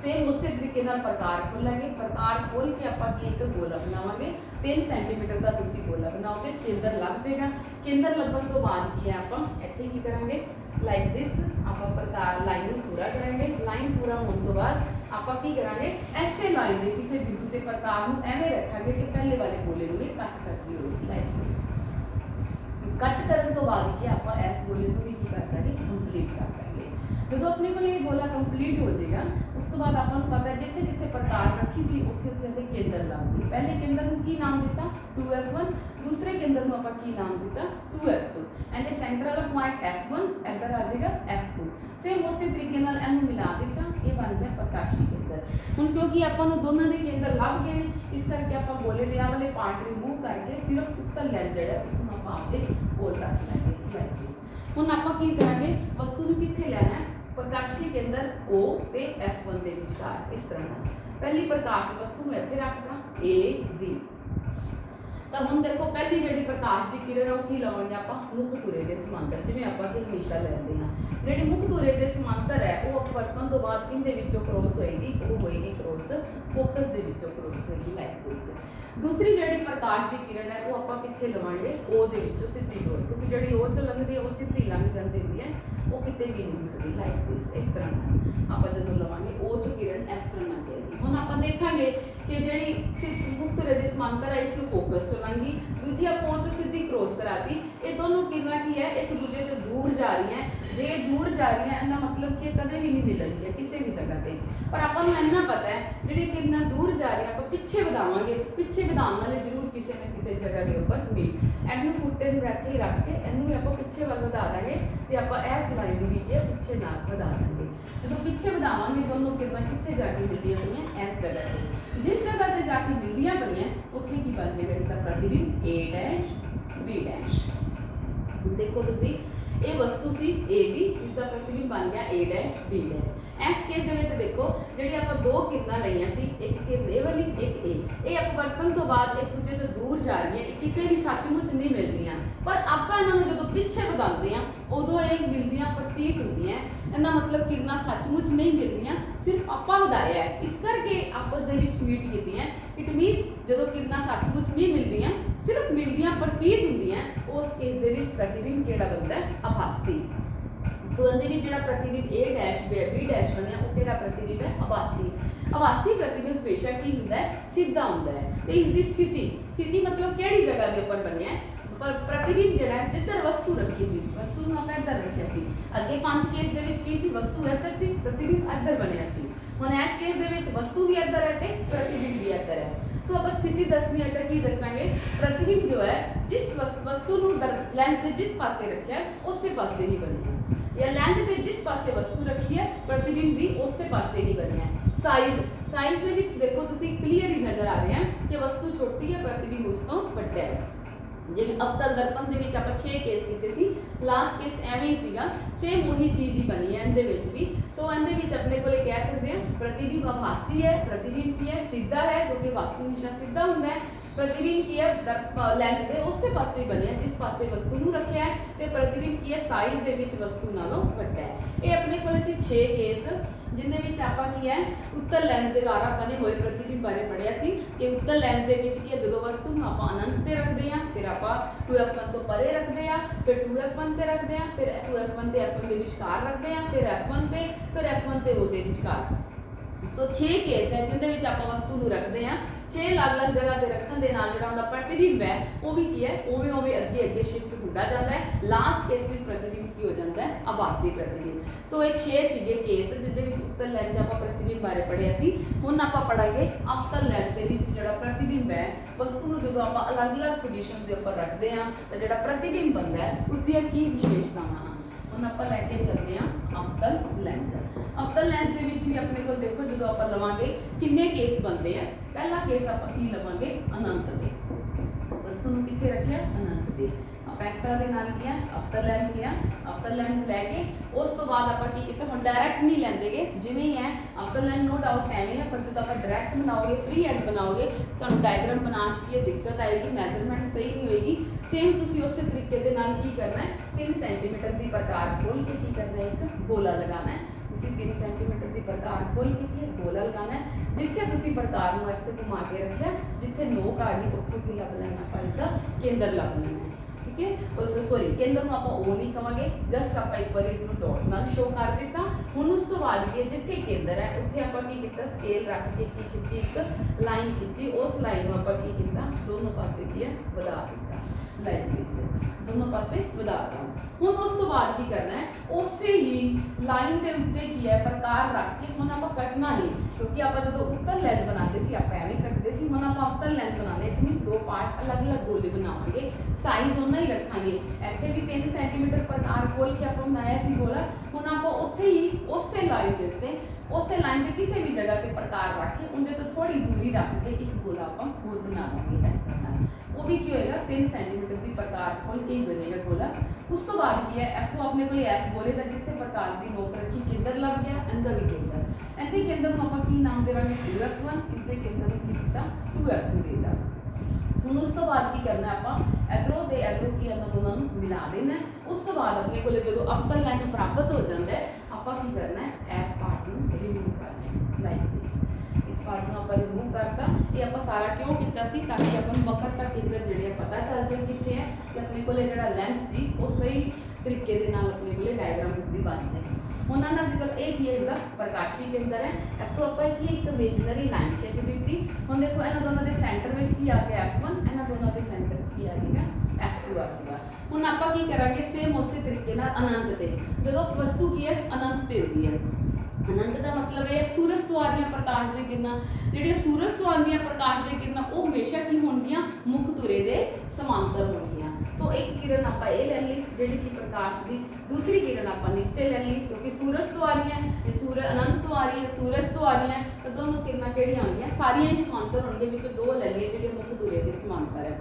ਸੇਮ ਉਸੇ ਤਰੀਕੇ ਨਾਲ ਪ੍ਰਕਾਰ ਖੋਲਾਂਗੇ। ਪ੍ਰਕਾਰ ਖੋਲ ਕੇ ਆਪਾਂ ਕੀ ਇੱਕ ਗੋਲਾ ਬਣਾਵਾਂਗੇ, 3 ਸੈਂਟੀਮੀਟਰ ਦਾ ਤੁਸੀਂ ਗੋਲਾ ਬਣਾਓਗੇ, ਕੇਂਦਰ ਲੱਗ ਜਾਏਗਾ। ਕੇਂਦਰ ਲੱਭਣ ਤੋਂ ਬਾਅਦ ਕੀ ਹੈ ਆਪਾਂ ਇੱਥੇ ਕੀ ਕਰਾਂਗੇ, ਲਾਈਕ ਦਿਸ ਆਪਾਂ ਪ੍ਰਕਾਰ ਲਾਈਨ ਨੂੰ ਪੂਰਾ ਕਰਾਂਗੇ। ਲਾਈਨ ਪੂਰਾ ਹੋਣ ਤੋਂ ਬਾਅਦ ਆਪਾਂ ਕੀ ਕਰਾਂਗੇ, ਐਸੇ ਲਾਈਨ ਦੇ ਕਿਸੇ ਬਿੰਦੂ ਤੇ ਪ੍ਰਕਾਰ ਨੂੰ ਐਵੇਂ ਰੱਖਾਂਗੇ ਕਿ ਪਹਿਲੇ ਵਾਲੇ ਗੋਲੇ ਨੂੰ ਇਹ ਕੱਟ ਕਰਦੀ ਹੋਵੇ, ਲਾਈਕ ਦਿਸ। ਕੱਟ ਕਰਨ ਤੋਂ ਬਾਅਦ ਕੀ ਆਪਾਂ ਇਸ ਗੋਲੇ ਨੂੰ ਵੀ ਕੀ ਕਰ ਦਾਂਗੇ, ਕੰਪਲੀਟ ਕਰ ਦਾਂਗੇ। ਜਦੋਂ ਆਪਣੇ ਕੋਲ ਇਹ ਗੋਲਾ ਕੰਪਲੀਟ ਹੋ ਜਾਏਗਾ, ਉਸ ਤੋਂ ਬਾਅਦ ਆਪਾਂ ਨੂੰ ਪਤਾ ਜਿੱਥੇ ਜਿੱਥੇ ਪ੍ਰਕਾਰ ਰੱਖੀ ਸੀ ਉੱਥੇ ਉੱਥੇ ਦੇ ਕੇਂਦਰ ਲਾਉਂਦੇ। ਪਹਿਲੇ ਕੇਂਦਰ ਨੂੰ ਕੀ ਨਾਮ ਦਿੱਤਾ, 2F1, ਦੂਸਰੇ ਕੇਂਦਰ ਨੂੰ ਆਪਾਂ ਕੀ ਨਾਮ ਦਿੱਤਾ, 2F2, ਐਂਡ ਇਹ ਸੈਂਟਰਲ ਪੁਆਇੰਟ F1 ਇੱਧਰ ਆ ਜਾਏਗਾ F2। ਸੇਮ ਉਸੇ ਤਰੀਕੇ ਨਾਲ ਇਹਨੂੰ ਮਿਲਾ ਦਿੱਤਾ, ਇਹ ਬਣ ਗਿਆ ਪ੍ਰਕਾਸ਼ੀ ਕੇਂਦਰ। ਹੁਣ ਕਿਉਂਕਿ ਆਪਾਂ ਨੂੰ ਦੋਨਾਂ ਦੇ ਕੇਂਦਰ ਲੱਭ ਗਏ ਨੇ, ਇਸ ਕਰਕੇ ਆਪਾਂ ਗੋਲੇ ਦੇ ਆਹ ਵਾਲੇ ਪਾਰਟ ਰਿਮੂਵ ਕਰਕੇ ਸਿਰਫ ਉੱਤਰ ਲੈਣ ਜਿਹੜਾ ਉਸ ਨੂੰ ਆਪਾਂ ਆਪਦੇ ਕੋਲ ਰੱਖ ਲਾਂਗੇ, ਲਾਈਕ ਦਿਸ। ਹੁਣ ਆਪਾਂ ਕੀ ਕਰਾਂਗੇ, ਵਸਤੂ ਨੂੰ ਕਿੱਥੇ ਲੈਣਾ ਹੈ, ਪ੍ਰਕਾਸ਼ੀ ਕੇਂਦਰ O ਤੇ F1 ਦੇ ਵਿਚਕਾਰ, ਇਸ ਤਰ੍ਹਾਂ ਨਾਲ। ਪਹਿਲੀ ਪ੍ਰਕਾਸ਼ ਦੀ ਵਸਤੂ ਨੂੰ ਇੱਥੇ ਰੱਖਦਾ A B। ਤਾਂ ਹੁਣ ਦੇਖੋ ਪਹਿਲੀ ਜਿਹੜੀ ਪ੍ਰਕਾਸ਼ ਦੀ ਕਿਰਨ ਉਹ ਕੀ ਲਵਾਂਗੇ ਆਪਾਂ, ਮੁੱਖ ਧੁਰੇ ਦੇ ਸਮਾਂਤਰ, ਜਿਵੇਂ ਆਪਾਂ ਕਿ ਹਮੇਸ਼ਾ ਲੈਂਦੇ ਹਾਂ। ਜਿਹੜੀ ਮੁੱਖ ਧੁਰੇ ਦੇ ਸਮਾਂਤਰ ਹੈ ਉਹ ਅਪਵਰਤਨ ਤੋਂ ਬਾਅਦ ਕਿੰਦੇ ਵਿੱਚੋਂ ਕ੍ਰੋਸ ਹੋਏਗੀ, ਉਹ ਹੋਏਗੀ ਕ੍ਰੋਸ ਫੋਕਸ ਦੇ ਵਿੱਚੋਂ ਕ੍ਰੋਸ ਹੋਏਗੀ, ਲਾਈਕ ਦਿਸ। ਦੂਸਰੀ ਜਿਹੜੀ ਪ੍ਰਕਾਸ਼ ਦੀ ਕਿਰਨ ਹੈ ਉਹ ਆਪਾਂ ਕਿੱਥੇ ਲਵਾਂਗੇ, O ਦੇ ਵਿੱਚੋਂ ਸਿੱਧੀ ਕ੍ਰੋਸ, ਕਿਉਂਕਿ ਜਿਹੜੀ O ਚੋਂ ਲੰਘਦੀ ਹੈ ਉਹ ਸਿੱਧੀ ਲੰਘ ਜਾਂਦੀ ਹੈ, ਉਹ ਕਿਤੇ ਵੀ ਨਹੀਂ ਮਿਲਦੀ, ਲਾਈਕ ਦਿਸ। ਇਸ ਤਰ੍ਹਾਂ ਨਾਲ ਆਪਾਂ ਜਦੋਂ ਲਵਾਂਗੇ O ਚੋਂ ਕਿਰਨ ਇਸ ਤਰ੍ਹਾਂ ਨਾਲ ਜਾਏਗੀ। ਹੁਣ ਆਪਾਂ ਦੇਖਾਂਗੇ ਕਿ ਜਿਹੜੀ ਮੁੱਖ ਧੁਰੇ ਦੇ ਸਮਾਂਤਰ ਆਈ ਸੀ ਉਹ ਫੋਕਸ ਚੋਂ ਲੰਘੀ, ਦੂਜੀ ਆਪਾਂ O ਚੋਂ ਸਿੱਧੀ ਕ੍ਰੋਸ ਕਰਾਤੀ। ਇਹ ਦੋਨੋਂ ਕਿਰਨਾਂ ਕੀ ਹੈ, ਇੱਕ ਦੂਜੇ ਤੋਂ ਦੂਰ ਜਾ ਰਹੀਆਂ। ਜੇ ਦੂਰ ਜਾ ਰਹੀਆਂ ਇਹਦਾ ਮਤਲਬ ਕਿ ਕਦੇ ਵੀ ਨਹੀਂ ਮਿਲਣਗੀਆਂ ਕਿਸੇ ਵੀ ਜਗ੍ਹਾ ਤੇ, ਪਰ ਆਪਾਂ ਨੂੰ ਇੰਨਾ ਪਤਾ ਹੈ ਜਿਹੜੀ ਕਿਰਨਾਂ ਦੂਰ ਜਾ ਰਹੀਆਂ ਆਪਾਂ ਪਿੱਛੇ ਵਧਾਵਾਂਗੇ, ਪਿੱਛੇ ਵਧਾਉਣ ਵਾਲੇ ਜ਼ਰੂਰ ਕਿਸੇ ਨਾ ਕਿਸੇ ਜਗ੍ਹਾ ਦੇ ਉੱਪਰ ਮਿਲ। ਇਹਨੂੰ ਫੁੱਟੇ ਨੂੰ ਰੱਖ ਕੇ ਇਹਨੂੰ ਵੀ ਆਪਾਂ ਪਿੱਛੇ ਵੱਲ ਵਧਾ ਦਾਂਗੇ ਤੇ ਆਪਾਂ ਇਸ ਲਾਈਨ ਨੂੰ ਵੀ ਕੀ ਪਿੱਛੇ ਨਾਲ ਵਧਾ ਦਾਂਗੇ। ਜਦੋਂ ਪਿੱਛੇ ਵਧਾਵਾਂਗੇ ਦੋਨੋਂ ਕਿਰਨਾਂ ਕਿੱਥੇ ਜਾ ਕੇ ਮਿਲਦੀਆਂ ਪਈਆਂ, ਇਸ ਜਗ੍ਹਾ ਤੇ। ਜਿਸ ਜਗ੍ਹਾ ਤੇ ਜਾ ਕੇ ਮਿਲਦੀਆਂ ਪਈਆਂ ਉੱਥੇ ਕੀ ਬਣ ਜਾਏਗਾ, ਇਸ ਦਾ ਪ੍ਰਤੀਬਿੰਬ A' B'। ਦੇਖੋ ਤੁਸੀਂ ਇਹ ਵਸਤੂ ਸੀ AB, ਇਸ ਦਾ ਪ੍ਰਤੀਬਿੰਬ ਬਣ ਗਿਆ A' B'। ਇਸ ਕੇਸ ਦੇ ਵਿੱਚ ਦੇਖੋ ਜਿਹੜੀ ਆਪਾਂ ਦੋ ਕਿਰਨਾਂ ਲਈਆਂ ਸੀ, ਇੱਕ ਕਿਰਨ ਇਹ ਵਾਲੀ, ਇੱਕ ਇਹ ਅਪਵਰਤਨ ਤੋਂ ਬਾਅਦ ਇੱਕ ਦੂਜੇ ਤੋਂ ਦੂਰ ਜਾ ਰਹੀਆਂ, ਇਹ ਕਿਤੇ ਵੀ ਸੱਚਮੁੱਚ ਨਹੀਂ ਮਿਲਦੀਆਂ, ਪਰ ਆਪਾਂ ਇਹਨਾਂ ਨੂੰ ਜਦੋਂ ਪਿੱਛੇ ਵਧਾਉਂਦੇ ਹਾਂ ਉਦੋਂ ਇਹ ਮਿਲਦੀਆਂ ਪ੍ਰਤੀਤ ਹੁੰਦੀਆਂ। ਇਹਦਾ ਮਤਲਬ ਕਿਰਨਾਂ ਸੱਚਮੁੱਚ ਨਹੀਂ ਮਿਲ ਰਹੀਆਂ, ਸਿਰਫ ਆਪਾਂ ਵਧਾਇਆ ਹੈ, ਇਸ ਕਰਕੇ ਆਪਸ ਦੇ ਵਿੱਚ ਮੀਟ ਕੀਤੀਆਂ। ਇਟ ਮੀਨਸ ਜਦੋਂ ਕਿਰਨਾਂ ਸੱਚਮੁੱਚ ਨਹੀਂ ਮਿਲਦੀਆਂ सिर्फ मिलदियां प्रतीत हुंदियां, उस केस दे विच प्रतिबिंब किहड़ा बनदा है? आभासी। सो इहदे विच जिहड़ा प्रतिबिंब A डैश B डैश बनिया वो किहड़ा प्रतिबिंब है? आभासी। आभासी प्रतिबिंब हमेशा की हुंदा है? सीधा हुंदा है। ते इसदी स्थिति मतलब किहड़ी जगह दे उपर बनिया है? पर प्रतिबिंब जिहड़ा है जिधर वस्तु रखी सी, वस्तु नूं आपां इधर रखिया सी, अगे 5 केस दे विच की सी? वस्तु इधर सी, प्रतिबिंब इधर बनिया सी। हुण इस केस दे विच वस्तु भी इधर है ते प्रतिबिंब भी इधर है। सो आपां स्थिति दसनी है तो की दसांगे? प्रतिबिंब जो है जिस वस्तु नूं लेंस दे जिस पासे रखिया है उसे पासे ही बनिया, या लेंस दे जिस पासे वस्तु रखी है प्रतिबिंब भी उसे पासे ही बनिया है। साइज दे विच देखो तुसीं क्लीयर ही नजर आ रहे हैं कि वस्तु छोटी है, प्रतिबिंब उस तो वड्डा है। जिवें अवतल दर्पण दे विच आपां 6 केस कीते सी, लास्ट केस एवें ही सीगा, सेम वही चीज़ ही बनी है इहदे विच भी। सो इहदे विच अपने कोले कह सकते हैं प्रतिबिंब आभासी है, प्रतिबिंब की है? सीधा है, क्योंकि आभासी हमेशा सीधा हुंदा है। प्रतिबिंब की है? लेंस दे उसे पासे बनिया जिस पासे वस्तु नूं रखिया है, ते प्रतिबिंब की है? साइज दे विच वस्तु नालों वड्डा है। ये अपने कोले सी 6 केस जिन्हें विच आपां की है उत्तल लेंस दे द्वारा बने हुए प्रतिबिंब बारे पढ़िया सी कि उत्तल लेंस दे विच की है जदों वस्तु नूं आपां अनंत ते रखदे हां, फिर आपां 2f1 तो परे रखदे हां, फिर 2f1 ते रखदे हां, फिर 2f1 ते f1 दे विचकार रखदे हां, फिर f1 ते, फिर f1 ते ओदे विचकार। सो 6 केस है जिन्हें विच आपां वस्तु नूं रखदे हां। 6 अलग-अलग जगह ते रखण दे नाल जिहड़ा उहदा प्रतिबिंब है वो भी की है उवें उवें अगे शिफ्ट हुंदा जांदा है। लास्ट केस विच प्रतिबिंब की हो जाता है? आभासी प्रतिबिंब। सो ये 6 सीगे केस जिहदे विच उत्तल लेंस आपां प्रतिबिंब बारे पढ़िया सी। हुण आपां पढ़ांगे अवतल लेंस दे विच जिहड़ा प्रतिबिंब है वस्तु नूं जदों आपां अलग-अलग पोजीशन दे उपर रखदे हां तां जिहड़ा प्रतिबिंब बनदा है उसदियां की विशेषतावां हन। हुण आपां लैके चलदे हां अवतल लेंस। अवतल लेंस दे विच भी अपने कोल देखो जदों आपां लवांगे किन्ने केस बनते हैं। पहला केस आपां की लवांगे? अनंत दे। वस्तु नूं कित्थे रखिया? अनंत दे। आपां इस तरह दे नाल किया अवतल लेंस लिया, अवतल लेंस लैके उस तो बाद आपां की कीता? हुण डायरैक्ट नहीं लैंदेगे, जिवें ही है अवतल लेंस नो डाउट एवें है, पर जदों आपां डायरैक्ट बनाओगे फ्री हैंड बनाओगे तुहानूं डायग्राम बनाउण च की दिक्कत आएगी, मेजरमेंट सही नहीं होएगी। सेम तुसीं उस तरीके दे नाल की करना है 3 सेंटीमीटर की प्रकार खोल के की करना है? एक गोला लगाना है। तुसीं 3 सेंटीमीटर की प्रकार खोल के की गोला लगाना है। जिथे तुसीं प्रकार नूं इस ते घुमा के रखिया, जिथे नोक आ गई उत्थों की लभ लेना आपां इसदा केंद्र लभ लेना है। ठीक है, उस सॉरी केंद्र नूं आपां ओ नहीं कहांगे, जस्ट आपां एक बार इसनूं डॉट नाल शो कर दिता। हुण उस तो बाद की जिथे केंद्र है उत्थे आपां की कीता? स्केल रख के की खिंची, एक लाइन खिंची, उस लाइन नूं आपां की कीता? दोनों पासे की है वधा दिता, लाइक दिस दोनों पासे वधा दिता। हुण उस तो बाद की करना है? उसे ही लाइन के उत्ते की है प्रकार रख के हुण आपां कटना नहीं, क्योंकि आपां जदों उत्तल लेंस बनाते सी आपां एवें कटदे सी। हुण आपां अवतल लेंस बनाने इट मीनस 2 पार्ट अलग-अलग गोले बनावांगे, साइज उन्ना ही रखांगे। इत्थे भी 3 सेंटीमीटर प्रकार खोल के आपां बनाया सी गोला। हुण आपां उत्थे ही उसे लाइन दे उत्ते उसे लाइन के किसी भी जगह पे प्रकार रख के उनके तो थोड़ी दूरी रख के एक गोला आपां होर बना लांगे इस तरह। वो भी की होएगा? 3 सेंटीमीटर की प्रकार खोल के ही बनेगा गोला। उस तो बाद की है इत्थों अपने कोल इस गोले का जिथे प्रकार की नोक रखी केंद्र लग गया, इहदा भी केंद्र। इहदे केंद्र नूं आपां की नाम देवांगे? 2f1। इसके केंद्र नूं की दित्ता? 2f2 दे दित्ता। हुण उस तो बाद की करना आपां इधरों ते इधरों की इन्हां दोनों नूं मिला देना है। उस तो बाद अपने कोल जदों अवतल लेंस प्राप्त हो जाता है आपां की करना है? इस पार्ट नूं रिमूव करना है, लाइक दिस। इस पार्ट नूं आपां रिमूव करता। ये आपां सारा क्यों कीता सी? ताकि आपां नूं वक्रता केंद्र जिहड़े पता चल जाए कित्थे है ते अपने कोले जिहड़ा लेंस सी वो सही तरीके दे नाल अपने कोले डायग्राम उसदी बन जाए। हुण अनां दे कोल एक ही है इसदा प्रकाशी केंद्र है। इत्थों आपां एक इमेजिनरी लाइन खिंच दित्ती। हुण देखो इन्हां दोनों दे सेंटर विच की आ गया f1, इन्हां दोनों दे सेंटर च की आ जाएगा f2 आ जाएगा। हुण आपां की करांगे? सेम उसी तरीके नाल अनंत ते जदों वस्तु की है अनंत ते होती है। अनंत का मतलब है सूरज तो आ रही प्रकाश दी किरणां, जिहड़ियां सूरज तो आंदियां प्रकाश दी किरणां वो हमेशा की होणगियां? मुख धुरे दे समांतर होणगियां। सो एक किरण आपां ये ले ली जिहड़ी कि प्रकाश दी, दूसरी किरण आपां नीचे ले ली क्योंकि सूरज तो आ रही है, ये सूरज अनंत तो आ रही है, सूरज तो आ रही है, तो दोनों किरणां किहड़ियां होणगियां? सारियां ही समांतर होणगियां। विच दो ले लिए जिहड़ियां मुख धुरे दे समांतर है,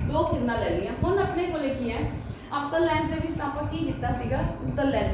2 किरणां ले लियां। हुण अपने कोले की है अवतल लेंस दे विच आपां की कीता सीगा? उत्तल लेंस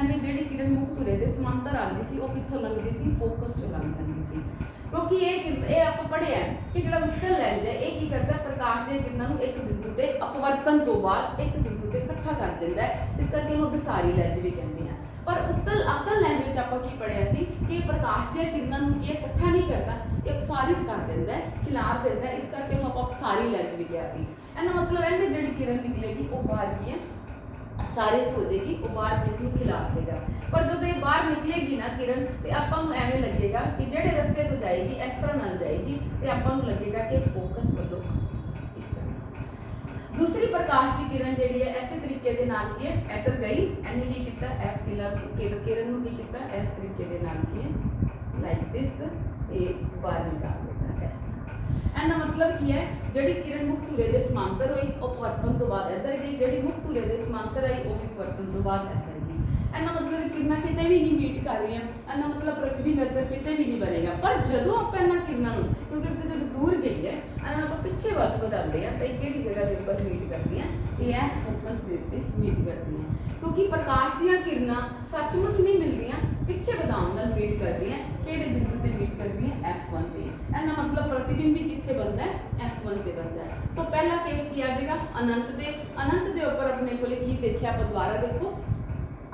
विच जिहड़ी किरण मुख धुरे दे समांतर आंदी सी वो कित्थों लंघदी सी? फोकस चों लंघ जांदी सी। क्योंकि ये आपां पढ़िआ कि जिहड़ा उत्तल लेंस है ये की करदा? प्रकाश दी किरणां नूं एक बिंदु ते अपवर्तन तो बाद एक बिंदु ते ਇਕੱਠਾ ਕਰ ਦਿੰਦਾ ਹੈ, ਇਸ ਕਰਕੇ ਇਹਨੂੰ ਅਪਸਾਰੀ ਲੈਂਜ ਵੀ ਕਹਿੰਦੇ ਆ। ਪਰ ਅਵਤਲ ਲੈਂਜ ਵਿੱਚ ਆਪਾਂ ਕੀ ਪੜ੍ਹਿਆ ਸੀ ਕਿ ਪ੍ਰਕਾਸ਼ ਦੀਆਂ ਕਿਰਨਾਂ ਨੂੰ ਕੀ ਇਕੱਠਾ ਨਹੀਂ ਕਰਦਾ, ਇਹ ਅਪਸਾਰਿਤ ਕਰ ਦਿੰਦਾ ਹੈ, ਖਿਲਾਰ ਦਿੰਦਾ ਹੈ, ਇਸ ਕਰਕੇ ਇਹਨੂੰ ਆਪਾਂ ਅਪਸਾਰੀ ਲੈਂਜ ਵੀ ਕਿਹਾ ਸੀ। ਇਹਦਾ ਮਤਲਬ ਇਹਦੇ ਜਿਹੜੀ ਕਿਰਨ ਨਿਕਲੇਗੀ ਉਹ ਬਾਹਰ ਕੀ ਹੈ, ਅਪਸਾਰਿਤ ਹੋ ਜਾਏਗੀ, ਉਹ ਬਾਹਰ ਕੇ ਇਸਨੂੰ ਖਿਲਾਰ ਦੇਗਾ। ਪਰ ਜਦੋਂ ਇਹ ਬਾਹਰ ਨਿਕਲੇਗੀ ਨਾ ਕਿਰਨ ਤੇ ਆਪਾਂ ਨੂੰ ਐਵੇਂ ਲੱਗੇਗਾ ਕਿ ਜਿਹੜੇ ਰਸਤੇ ਤੋਂ ਜਾਏਗੀ ਇਸ ਤਰ੍ਹਾਂ ਨਾਲ ਜਾਏਗੀ ਤੇ ਆਪਾਂ ਨੂੰ ਲੱਗੇਗਾ ਕਿ ਫੋਕਸ ਵੱਲੋਂ ਇਸ ਤਰ੍ਹਾਂ। ਦੂਸਰੀ ਪ੍ਰਕਾਸ਼ ਦੀ ਕਿਰਨ ਜਿਹੜੀ ਹੈ ਐਸੇ ਤਰੀਕੇ ਦੇ ਨਾਲ ਕੀ ਹੈ ਇੱਧਰ ਗਈ, ਇਹਨੇ ਕੀ ਕੀਤਾ, ਇਸ ਕਿਰਨ ਨੂੰ ਕੀ ਕੀਤਾ, ਇਸ ਤਰੀਕੇ ਦੇ ਨਾਲ ਕੀ ਹੈ ਲਾਈਕ ਦਿਸ ਇਹ ਬਾਹਰ ਨਿਕਾਲ ਦਿੱਤਾ ਇਸ ਤਰ੍ਹਾਂ। ਇਹਦਾ ਮਤਲਬ ਕੀ ਹੈ, ਜਿਹੜੀ ਕਿਰਨ ਮੁੱਖ ਧੁਰੇ ਦੇ ਸਮਾਂਤਰ ਹੋਈ ਉਹ ਪਰਵਰਤਨ ਤੋਂ ਬਾਅਦ ਇੱਧਰ ਗਈ, ਜਿਹੜੀ ਮੁੱਖ ਧੁਰੇ ਦੇ ਸਮਾਂਤਰ ਆਈ ਉਹ ਵੀ ਪਰਵਰਤਨ ਤੋਂ ਬਾਅਦ ਇੱਧਰ ਗਈ। ਇਹਦਾ ਮਤਲਬ ਕਿਰਨਾਂ ਕਿਤੇ ਵੀ ਨਹੀਂ ਮੀਟ ਕਰ ਰਹੀਆਂ, ਇਹਦਾ ਮਤਲਬ ਪ੍ਰਤੀਬਿੰਬ ਇੱਧਰ ਕਿਤੇ ਵੀ ਨਹੀਂ ਬਣੇਗਾ। ਪਰ ਜਦੋਂ ਆਪਾਂ ਇਹਨਾਂ ਕਿਰਨਾਂ ਨੂੰ, ਕਿਉਂਕਿ ਉੱਤੇ ਜਦੋਂ ਦੂਰ ਗਈ ਹੈ ਇਹਨਾਂ ਨੂੰ ਆਪਾਂ ਪਿੱਛੇ ਵੱਲ ਵਧਾਉਂਦੇ ਆ ਤਾਂ ਇਹ ਕਿਹੜੀ ਜਗ੍ਹਾ ਦੇ ਉੱਪਰ ਮੀਟ ਕਰਦੀਆਂ, ਇਹ ਐਸ ਫੋਕਸ ਦੇ ਉੱਤੇ ਮੀਟ ਕਰਦੀਆਂ। ਕਿਉਂਕਿ ਪ੍ਰਕਾਸ਼ ਦੀਆਂ ਕਿਰਨਾਂ ਸੱਚਮੁੱਚ ਨਹੀਂ ਮਿਲਦੀਆਂ, ਪਿੱਛੇ ਵਧਾਉਣ ਨਾਲ ਮੀਟ ਕਰਦੀਆਂ, ਕਿਹੜੇ ਬਿੰਦੂ ਤੇ ਮੀਟ ਕਰਦੀਆਂ, F1 ਤੇ। ਇਹਦਾ ਮਤਲਬ ਪ੍ਰਤੀਬਿੰਬ ਵੀ ਕਿੱਥੇ ਬਣਦਾ ਹੈ, F1 ਤੇ ਬਣਦਾ ਹੈ। ਸੋ ਪਹਿਲਾ ਕੇਸ ਕੀ ਆ ਜਾਏਗਾ, ਅਨੰਤ ਦੇ ਉੱਪਰ ਆਪਣੇ ਕੋਲੇ ਕੀ ਦੇਖਿਆ, ਆਪਾਂ ਦੁਬਾਰਾ ਦੇਖੋ,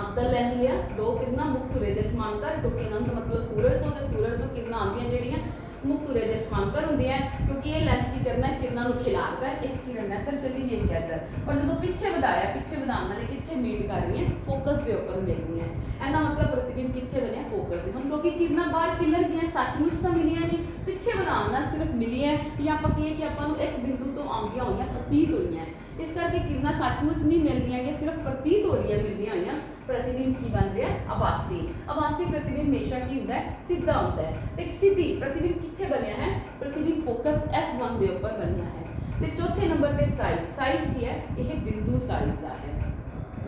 ਅਵਤਲ ਲੈਂਜ ਲਿਆ, ਦੋ ਕਿਰਨਾਂ ਮੁੱਖ ਧੁਰੇ ਦੇ ਸਮਾਂਤਰ, ਕਿਉਂਕਿ ਅਨੰਤ ਮਤਲਬ ਸੂਰਜ ਤੋਂ, ਤੇ ਸੂਰਜ ਤੋਂ ਕਿਰਨਾਂ ਆਉਂਦੀਆਂ ਜਿਹੜੀਆਂ ਮੁੱਖ ਧੁਰੇ ਦੇ ਸਮਾਂਤਰ ਹੁੰਦੀਆਂ, ਕਿਉਂਕਿ ਇਹ ਲੈਂਜ ਕੀ ਕਰਨਾ ਹੈ, ਕਿਰਨਾਂ ਨੂੰ ਖਿਲਾਰਦਾ ਹੈ, ਇੱਕ ਕਿਰਨ ਇੱਧਰ ਚਲੀ ਗਈ, ਇੱਕ ਇੱਧਰ। ਪਰ ਜਦੋਂ ਪਿੱਛੇ ਵਧਾਉਣ ਵਾਲੇ ਕਿੱਥੇ ਮੀਟ ਕਰ ਰਹੀਆਂ, ਫੋਕਸ ਦੇ ਉੱਪਰ ਮਿਲ ਰਹੀਆਂ। ਇਹਦਾ ਮਤਲਬ ਪ੍ਰਤੀਬਿੰਬ ਕਿੱਥੇ ਬਣਿਆ, ਫੋਕਸ ਦੇ। ਹੁਣ ਕਿਉਂਕਿ ਕਿਰਨਾਂ ਬਾਹਰ ਖਿਲਰ ਗਈਆਂ, ਸੱਚਮੁੱਚ ਤਾਂ ਮਿਲੀਆਂ ਨਹੀਂ, ਪਿੱਛੇ ਵਧਾਉਣ ਨਾਲ ਸਿਰਫ ਮਿਲੀਆਂ, ਜਾਂ ਆਪਾਂ ਕਹੀਏ ਕਿ ਆਪਾਂ ਨੂੰ ਇੱਕ ਬਿੰਦੂ ਤੋਂ ਆਉਂਦੀਆਂ ਹੋਈਆਂ ਪ੍ਰਤੀਤ ਹੋਈਆਂ। ਇਸ ਕਰਕੇ ਕਿਰਨਾਂ ਸੱਚਮੁੱਚ ਨਹੀਂ ਮਿਲ ਰਹੀਆਂ, ਇਹ ਸਿਰਫ ਪ੍ਰਤੀਤ ਹੋ ਰਹੀਆਂ, ਮਿਲਦੀਆਂ ਹੋਈਆਂ। ਪ੍ਰਤੀਬਿੰਬ ਕੀ ਬਣ ਰਿਹਾ, ਆਭਾਸੀ ਪ੍ਰਤੀਬਿੰਬ ਹਮੇਸ਼ਾ ਕੀ ਹੁੰਦਾ ਹੈ, ਸਿੱਧਾ ਹੁੰਦਾ ਹੈ। ਤੇ ਸਥਿਤੀ ਪ੍ਰਤੀਬਿੰਬ ਕਿੱਥੇ ਬਣਿਆ ਹੈ, ਪ੍ਰਤੀਬਿੰਬ ਫੋਕਸ F1 ਦੇ ਉੱਪਰ ਬਣਿਆ ਹੈ। ਤੇ ਚੌਥੇ ਨੰਬਰ ਤੇ ਸਾਈਜ਼ ਕੀ ਹੈ, ਇਹ ਬਿੰਦੂ ਸਾਈਜ਼ ਦਾ ਹੈ।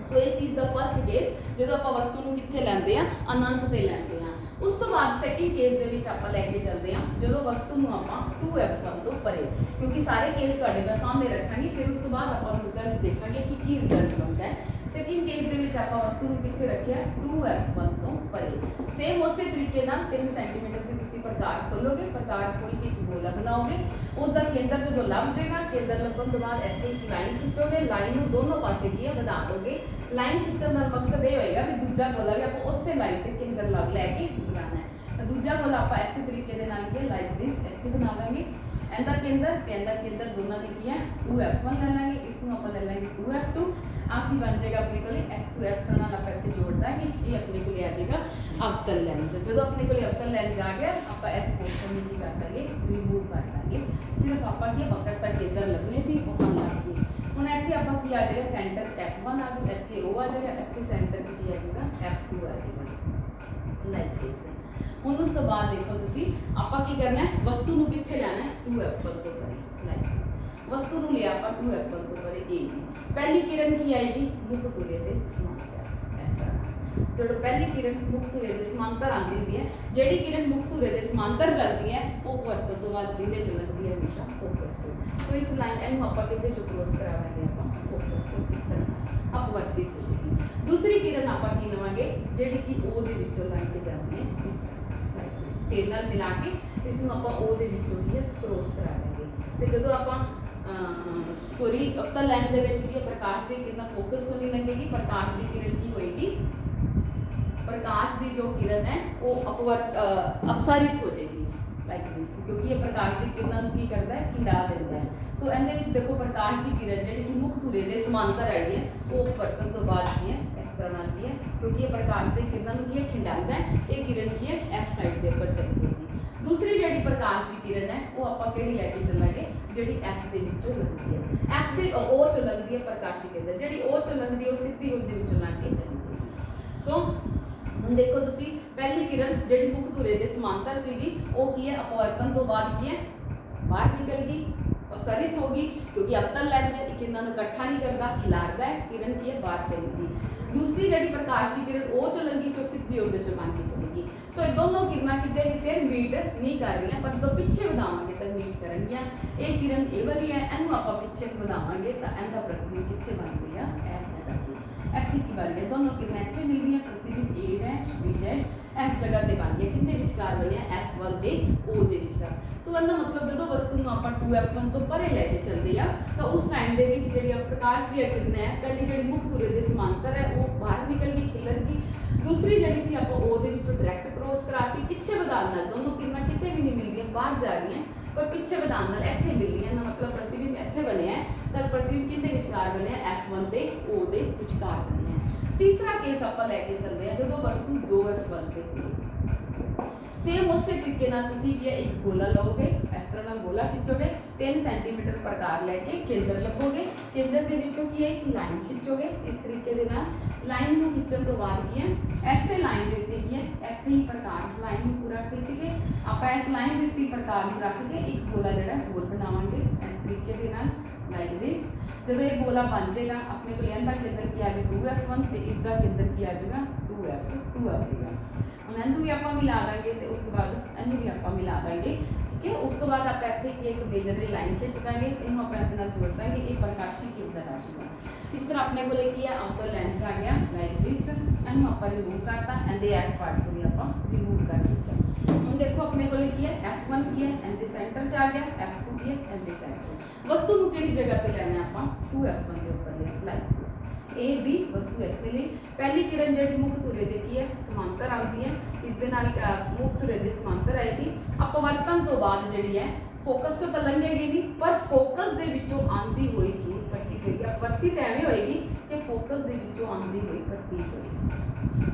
ਸੋ ਇਸ ਇਜ਼ ਦਾ ਫਸਟ ਕੇਸ, ਜਦੋਂ ਆਪਾਂ ਵਸਤੂ ਨੂੰ ਕਿੱਥੇ ਲੈਂਦੇ ਆ, ਅਨੰਤ ਤੇ ਲੈਂਦੇ ਆ। ਉਸ ਤੋਂ ਬਾਅਦ ਸੈਕਿੰਡ ਕੇਸ ਦੇ ਵਿੱਚ ਆਪਾਂ ਲੈ ਕੇ ਚੱਲਦੇ ਆ, ਜਦੋਂ ਵਸਤੂ ਨੂੰ ਆਪਾਂ 2F1 ਤੋਂ ਪਰੇ, ਕਿਉਂਕਿ ਸਾਰੇ ਕੇਸ ਤੁਹਾਡੇ ਮੈਂ ਸਾਹਮਣੇ ਰੱਖਾਂਗੀ, ਫਿਰ ਉਸ ਤੋਂ ਬਾਅਦ ਆਪਾਂ ਰਿਜ਼ਲਟ ਦੇਖਾਂਗੇ ਕਿ ਕੀ ਰਿਜ਼ਲਟ ਬਣਦਾ ਹੈ। ਸੈਕਿੰਡ ਕੇਸ ਦੇ ਵਿੱਚ ਆਪਾਂ ਵਸਤੂ ਨੂੰ ਕਿੱਥੇ ਰੱਖਿਆ, 2F1 ਤੋਂ ਪਰੇ। ਸੇਮ ਉਸੇ ਤਰੀਕੇ ਨਾਲ 3 ਸੈਂਟੀਮੀਟਰ ਦੀ ਤੁਸੀਂ ਪ੍ਰਕਾਰ ਖੋਲੋਗੇ, ਪ੍ਰਕਾਰ ਖੋਲ ਕੇ ਇੱਕ ਗੋਲਾ ਬਣਾਓਗੇ, ਉਹਦਾ ਕੇਂਦਰ ਜਦੋਂ ਲੱਭ ਜਾਏਗਾ, ਕੇਂਦਰ ਲੱਭਣ ਤੋਂ ਬਾਅਦ ਇੱਥੇ ਇੱਕ ਲਾਈਨ ਖਿੱਚੋਗੇ, ਲਾਈਨ ਨੂੰ ਦੋਨੋਂ ਪਾਸੇ ਕੀ ਹੈ ਵਧਾ ਦੋਗੇ। ਲਾਈਨ ਖਿੱਚਣ ਦਾ ਮਕਸਦ ਇਹ ਹੋਏਗਾ ਕਿ ਦੂਜਾ ਗੋਲਾ ਵੀ ਆਪਾਂ ਉਸੇ ਲਾਈਨ ਤੇ ਕੇਂਦਰ ਲੱਭ ਲੈ ਕੇ ਬਣਾਉਣਾ ਹੈ। ਦੂਜਾ ਗੋਲਾ ਆਪਾਂ ਇਸੇ ਤਰੀਕੇ ਦੇ ਨਾਲ ਕੀ ਲਾਈਕ ਦਿਸ ਇੱਥੇ ਬਣਾਵਾਂਗੇ। ਇਹਦਾ ਕੇਂਦਰ ਦੋਨਾਂ ਨੇ ਕੀ ਹੈ 2F1 ਲੈ ਲਾਂਗੇ, ਇਸ ਨੂੰ ਆਪਾਂ ਲੈ ਲਾਂਗੇ 2F2। ਆਪ ਕੀ ਬਣ ਜਾਏਗਾ ਆਪਣੇ ਕੋਲੇ S2 ਇਸ ਤਰ੍ਹਾਂ ਨਾਲ ਆਪਾਂ ਇੱਥੇ ਜੋੜ ਦਾਂਗੇ, ਇਹ ਆਪਣੇ ਕੋਲੇ ਆ ਜਾਏਗਾ ਅਵਤਲ ਲੈਂਸ। ਜਦੋਂ ਆਪਣੇ ਕੋਲੇ ਅਵਤਲ ਲੈਂਸ ਆ ਗਿਆ, ਆਪਾਂ ਇਸ ਪੋਰਸ਼ਨ ਨੂੰ ਕੀ ਕਰ ਦਾਂਗੇ, ਰਿਮੂਵ ਕਰ ਦਾਂਗੇ। ਸਿਰਫ ਆਪਾਂ ਕੀ ਵਕਰ ਤੱਕ ਕੇਂਦਰ ਲੱਭਣੇ ਸੀ, ਉਹ ਕੰਮ ਲੱਗ ਗਏ। ਹੁਣ ਇੱਥੇ ਆਪਾਂ ਕੀ ਆ ਜਾਏਗਾ, ਸੈਂਟਰ 'ਚ F1 ਆ ਜਾਊਗਾ, ਇੱਥੇ ਉਹ ਆ ਜਾਏਗਾ, ਇੱਥੇ ਸੈਂਟਰ 'ਚ ਕੀ ਆ ਜਾਏਗਾ F2 ਆ ਜਾਏਗਾ ਲਾਈਕ ਦਿਸ। ਹੁਣ ਉਸ ਤੋਂ ਬਾਅਦ ਦੇਖੋ ਤੁਸੀਂ ਆਪਾਂ ਕੀ ਕਰਨਾ ਹੈ, ਵਸਤੂ ਨੂੰ ਕਿੱਥੇ ਲੈਣਾ ਹੈ, 2F1 ਤੋਂ ਪਰੇ ਲਾਈਕ ਦਿਸ। ਵਸਤੂ ਨੂੰ ਲਿਆ ਆਪਾਂ 2F1 ਤੋਂ ਪਰੇ A। ਪਹਿਲੀ ਕਿਰਨ ਕੀ ਆਏਗੀ, ਮੁੱਖ ਧੁਰੇ ਦੇ ਸਮਾਂਤਰ, ਇਸ ਤਰ੍ਹਾਂ। ਜਦੋਂ ਪਹਿਲੀ ਕਿਰਨ ਮੁੱਖ ਧੁਰੇ ਦੇ ਸਮਾਂਤਰ ਆਉਂਦੀ ਹੁੰਦੀ ਹੈ, ਜਿਹੜੀ ਕਿਰਨ ਮੁੱਖ ਧੁਰੇ ਦੇ ਸਮਾਂਤਰ ਜਾਂਦੀ ਹੈ ਉਹ ਪਰਵਰਤਨ ਤੋਂ ਬਾਅਦ ਕਿੰਨੇ ਚ ਲੱਗਦੀ ਹੈ, ਹਮੇਸ਼ਾ ਫੋਕਸ ਤੋਂ। ਸੋ ਇਸ ਲਾਈਨ ਇਹਨੂੰ ਆਪਾਂ ਕਿੰਨੇ ਚੋਂ ਕ੍ਰੋਸ ਕਰਾਵਾਂਗੇ, ਆਪਾਂ ਫੋਕਸ ਤੋਂ ਇਸ ਤਰ੍ਹਾਂ ਅਪਵਰਤਿਤ ਹੋ ਜਾਏਗੀ। ਦੂਸਰੀ ਕਿਰਨ ਆਪਾਂ ਕੀ ਲਵਾਂਗੇ, ਜਿਹੜੀ ਕਿ O ਦੇ ਵਿੱਚੋਂ ਲੰਘ ਕੇ ਜਾਂਦੀ ਹੈ, ਇਸ ਤਰ੍ਹਾਂ ਸਕੇਲ ਨਾਲ ਮਿਲਾ ਕੇ ਇਸ ਨੂੰ ਆਪਾਂ O ਦੇ ਵਿੱਚੋਂ ਹੀ ਕ੍ਰੋਸ ਕਰਾਵਾਂਗੇ। ਤੇ ਜਦੋਂ ਆਪਾਂ ਅਵਤਲ ਲੈਂਸ ਦੇ ਵਿੱਚ ਕੀ ਪ੍ਰਕਾਸ਼ ਦੀ ਕਿਰਨ ਫੋਕਸ ਤੋਂ ਨਹੀਂ ਲੱਗੇਗੀ, ਪ੍ਰਕਾਸ਼ ਦੀ ਕਿਰਨ ਕੀ ਹੋਏਗੀ, ਪ੍ਰਕਾਸ਼ ਦੀ ਜੋ ਕਿਰਨ ਹੈ ਉਹ ਅਪਸਾਰਿਤ ਹੋ ਜਾਏਗੀ ਲਾਈਕ ਦਿਸ, ਕਿਉਂਕਿ ਇਹ ਪ੍ਰਕਾਸ਼ ਦੀ ਕਿਰਨਾਂ ਨੂੰ ਕੀ ਕਰਦਾ ਹੈ, ਖਿੰਡਾ ਦਿੰਦਾ ਹੈ। ਸੋ ਇਹਦੇ ਵਿੱਚ ਦੇਖੋ ਪ੍ਰਕਾਸ਼ ਦੀ ਕਿਰਨ ਜਿਹੜੀ ਕਿ ਮੁੱਖ ਧੁਰੇ ਦੇ ਸਮਾਂਤਰ ਆਈ ਹੈ, ਉਹ ਪਰਤਨ ਤੋਂ ਬਾਅਦ ਕੀ ਹੈ, ਇਸ ਤਰ੍ਹਾਂ ਨਾਲ ਕੀ ਹੈ, ਕਿਉਂਕਿ ਇਹ ਪ੍ਰਕਾਸ਼ ਦੀ ਕਿਰਨਾਂ ਨੂੰ ਕੀ ਹੈ, ਖਿੰਡਾਉਂਦਾ ਹੈ। ਇਹ ਕਿਰਨ ਕੀ ਹੈ, ਇਸ ਸਾਈਡ ਦੇ ਉੱਪਰ ਚਲੀ ਜਾਏਗੀ। ਦੂਸਰੀ ਜਿਹੜੀ ਪ੍ਰਕਾਸ਼ ਦੀ ਕਿਰਨ ਹੈ ਉਹ ਆਪਾਂ ਕਿਹੜੀ ਲੈ ਕੇ ਚੱਲਾਂਗੇ, ਜਿਹੜੀ F ਦੇ ਵਿੱਚੋਂ ਲੱਗਦੀ ਹੈ, F ਦੇ O ਚੋਂ ਲੱਗਦੀ ਹੈ ਪ੍ਰਕਾਸ਼ੀ ਕੇਂਦਰ, ਜਿਹੜੀ O ਚੋਂ ਲੱਗਦੀ ਹੈ ਉਹ ਸਿੱਧੀ ਉਹਦੇ ਵਿੱਚੋਂ ਲੰਘ ਕੇ ਚਲੀ ਜਾਏਗੀ। ਸੋ ਹੁਣ ਦੇਖੋ ਤੁਸੀਂ ਪਹਿਲੀ ਕਿਰਨ ਜਿਹੜੀ ਮੁੱਖ ਧੁਰੇ ਦੇ ਸਮਾਂਤਰ ਸੀਗੀ, ਉਹ ਕੀ ਹੈ, ਅਪਵਰਤਨ ਤੋਂ ਬਾਅਦ ਕੀ ਹੈ, ਬਾਹਰ ਨਿਕਲ ਗਈ, ਅਪਸਾਰਿਤ ਹੋ ਗਈ, ਕਿਉਂਕਿ ਅਵਤਲ ਲੈਂਸ ਹੈ, ਕਿਰਨਾਂ ਨੂੰ ਇਕੱਠਾ ਨਹੀਂ ਕਰਦਾ, ਖਿਲਾਰਦਾ ਹੈ, ਕਿਰਨ ਕੀ ਹੈ, ਬਾਹਰ ਚਲੀ ਗਈ। ਦੂਸਰੀ ਜਿਹੜੀ ਪ੍ਰਕਾਸ਼ ਦੀ ਕਿਰਨ ਉਹ ਚੋਂ ਲੰਘੀ ਸੀ, ਉਹ ਸਿੱਧੀ ਉਹਦੇ ਚੋਂ ਲੰਘ ਕੇ ਚਲੇਗੀ। ਸੋ ਇਹ ਦੋਨੋਂ ਕਿਰਨਾਂ ਕਿਤੇ ਵੀ ਫਿਰ ਮੀਟ ਨਹੀਂ ਕਰ ਰਹੀਆਂ, ਪਰ ਜਦੋਂ ਪਿੱਛੇ ਵਧਾਵਾਂਗੇ ਤਾਂ ਮੀਟ ਕਰਨਗੀਆਂ। ਇਹ ਕਿਰਨ ਇਹ ਵਾਲੀ ਹੈ, ਇਹਨੂੰ ਆਪਾਂ ਪਿੱਛੇ ਵਧਾਵਾਂਗੇ ਤਾਂ ਇਹਦਾ ਪ੍ਰਤੀਬਿੰਬ ਕਿੱਥੇ ਬਣ ਜਾਏਗਾ, ਇਸ ਜਗ੍ਹਾ ਤੇ। ਇੱਥੇ ਕੀ ਬਣ ਗਿਆ, ਦੋਨੋਂ ਕਿਰਨਾਂ ਇੱਥੇ ਮਿਲ ਰਹੀਆਂ, ਪ੍ਰਤੀਬਿੰਬ A' B' ਇਸ ਜਗ੍ਹਾ ਤੇ ਬਣ ਗਿਆ, ਕਿੰਨੇ ਵਿਚਕਾਰ ਬਣਿਆ, F1 ਤੇ O ਦੇ ਵਿਚਕਾਰ। ਸੋ ਇਹਦਾ ਮਤਲਬ ਜਦੋਂ ਵਸਤੂ ਨੂੰ ਆਪਾਂ 2f1 ਤੋਂ ਪਰੇ ਲੈ ਕੇ ਚੱਲਦੇ ਆ ਤਾਂ ਉਸ ਟਾਈਮ ਦੇ ਵਿੱਚ ਜਿਹੜੀ ਪ੍ਰਕਾਸ਼ ਦੀ ਕਿਰਨ ਹੈ ਪਹਿਲੀ ਜਿਹੜੀ ਮੁੱਖ ਧੁਰੇ ਦੇ ਸਮਾਂਤਰ ਹੈ ਉਹ ਬਾਹਰ ਨਿਕਲ ਗਈ, ਖਿਲਰ ਗਈ। ਦੂਸਰੀ ਜਿਹੜੀ ਸੀ ਆਪਾਂ O ਦੇ ਵਿੱਚੋਂ ਡਾਇਰੈਕਟ ਕ੍ਰੋਸ ਕਰਾਤੀ, ਪਿੱਛੇ ਵਧਾਉਣ ਨਾਲ ਦੋਨੋਂ ਕਿਰਨਾਂ ਕਿਤੇ ਵੀ ਨਹੀਂ ਮਿਲਦੀਆਂ, ਬਾਹਰ ਜਾ ਰਹੀਆਂ, ਪਰ ਪਿੱਛੇ ਵਧਾਉਣ ਨਾਲ ਇੱਥੇ ਮਿਲਦੀਆਂ। ਇਹਦਾ ਮਤਲਬ ਪ੍ਰਤੀਬਿੰਬ ਇੱਥੇ ਬਣਿਆ ਹੈ ਤਾਂ ਪ੍ਰਤੀਬਿੰਬ ਕਿਹਦੇ ਵਿਚਕਾਰ ਬਣਿਆ, f1 ਤੇ O ਦੇ ਵਿਚਕਾਰ ਬਣਿਆ। ਤੀਸਰਾ ਕੇਸ ਆਪਾਂ ਲੈ ਕੇ ਚੱਲਦੇ ਆ ਜਦੋਂ ਵਸਤੂ 2f1 ਤੇ ਹੋਵੇ। ਸੇਮ ਉਸੇ ਤਰੀਕੇ ਨਾਲ ਤੁਸੀਂ ਕੀ ਹੈ ਇੱਕ ਗੋਲਾ ਲਓਗੇ, ਇਸ ਤਰ੍ਹਾਂ ਨਾਲ ਗੋਲਾ ਖਿੱਚੋਗੇ, 3 ਸੈਂਟੀਮੀਟਰ ਪ੍ਰਕਾਰ ਲੈ ਕੇ ਕੇਂਦਰ ਲੱਭੋਗੇ, ਕੇਂਦਰ ਦੇ ਵਿੱਚੋਂ ਕੀ ਹੈ ਇੱਕ ਲਾਈਨ ਖਿੱਚੋਗੇ ਇਸ ਤਰੀਕੇ ਦੇ ਨਾਲ। ਲਾਈਨ ਨੂੰ ਖਿੱਚਣ ਤੋਂ ਬਾਅਦ ਕੀ ਹੈ ਐਸੇ ਲਾਈਨ ਦੇ ਉੱਤੇ ਕੀ ਹੈ ਇੱਥੇ ਹੀ ਪ੍ਰਕਾਰ ਲਾਈਨ ਨੂੰ ਪੂਰਾ ਖਿੱਚ ਕੇ ਆਪਾਂ ਇਸ ਲਾਈਨ ਦੇ ਉੱਤੇ ਪ੍ਰਕਾਰ ਨੂੰ ਰੱਖ ਕੇ ਇੱਕ ਗੋਲਾ ਜਿਹੜਾ ਹੋਰ ਬਣਾਵਾਂਗੇ ਇਸ ਤਰੀਕੇ ਦੇ ਨਾਲ, ਲਾਈਕ ਦਿਸ। ਜਦੋਂ ਇਹ ਗੋਲਾ ਬਣ ਜਾਏਗਾ ਆਪਣੇ ਕੋਲ ਇਹਦਾ ਕੇਂਦਰ ਕੀ ਆ ਜਾਊਗਾ 2f1 ਤੇ ਇਸ ਦਾ ਕੇਂਦਰ ਕੀ ਆ ਜਾਊਗਾ 2f2 ਆ ਜਾਏਗਾ। ਹੁਣ ਇਹਨੂੰ ਵੀ ਆਪਾਂ ਮਿਲਾ ਦਾਂਗੇ ਤੇ ਉਸ ਤੋਂ ਬਾਅਦ ਇਹਨੂੰ ਵੀ ਆਪਾਂ ਮਿਲਾ ਦਾਂਗੇ, ਠੀਕ ਹੈ। ਉਸ ਤੋਂ ਬਾਅਦ ਆਪਾਂ ਇੱਥੇ ਕੀ ਇੱਕ ਮੇਜਰ ਲਾਈਨ ਖਿੱਚ ਦਾਂਗੇ, ਇਹਨੂੰ ਆਪਾਂ ਇਹਦੇ ਨਾਲ ਜੋੜ ਦਾਂਗੇ, ਇਹ ਪ੍ਰਕਾਸ਼ੀ ਕੇਂਦਰ ਆ ਜਾਊਗਾ। ਇਸ ਤਰ੍ਹਾਂ ਆਪਣੇ ਕੋਲੇ ਕੀ ਹੈ ਆਊਟਰ ਲੈਂਸ ਆ ਗਿਆ ਲਾਈਕ ਦਿਸ। ਇਹਨੂੰ ਆਪਾਂ ਰਿਮੂਵ ਕਰਤਾ ਐਂਡ ਇਸ ਪਾਰਟ ਨੂੰ ਵੀ ਆਪਾਂ ਰਿਮੂਵ ਕਰ ਦਿੱਤਾ। ਹੁਣ ਦੇਖੋ ਆਪਣੇ ਕੋਲੇ ਕੀ ਹੈ f1 ਕੀ ਹੈ ਇਹਦੇ ਸੈਂਟਰ 'ਚ ਆ ਗਿਆ, f2 ਕੀ ਹੈ ਇਹਦੇ ਸੈਂਟਰ। ਵਸਤੂ ਨੂੰ ਕਿਹੜੀ ਜਗ੍ਹਾ ਤੇ ਲੈਣਾ ਆਪਾਂ 2f1 ਦੇ ਉੱਪਰ ਲੈ ਲਾਈਕ ਦਿਸ। A B ਵਸਤੂ ਇੱਥੇ ਲਈ ਪਹਿਲੀ ਕਿਰਨ ਜਿਹੜੀ ਮੁੱਖ ਧੁਰੇ ਦੇ ਕੀ ਹੈ ਸਮਾਂਤਰ ਆਉਂਦੀ ਹੈ, ਇਸ ਦੇ ਨਾਲ ਮੁੱਖ ਧੁਰੇ ਦੇ ਸਮਾਂਤਰ ਆਏਗੀ। ਅਪਵਰਤਨ ਤੋਂ ਬਾਅਦ ਜਿਹੜੀ ਹੈ ਫੋਕਸ ਤੋਂ ਤਾਂ ਲੰਘੇਗੀ ਨਹੀਂ, ਪਰ ਫੋਕਸ ਦੇ ਵਿੱਚੋਂ ਆਂਦੀ ਹੋਈ ਜ਼ਰੂਰ ਪ੍ਰਤੀਤ ਹੋਏਗੀ। ਅਪਵਰਤਿਤ ਐਵੇਂ ਹੋਏਗੀ ਕਿ ਫੋਕਸ ਦੇ ਵਿੱਚੋਂ ਆਂਦੀ ਹੋਈ ਪ੍ਰਤੀਤ ਹੋਏਗੀ।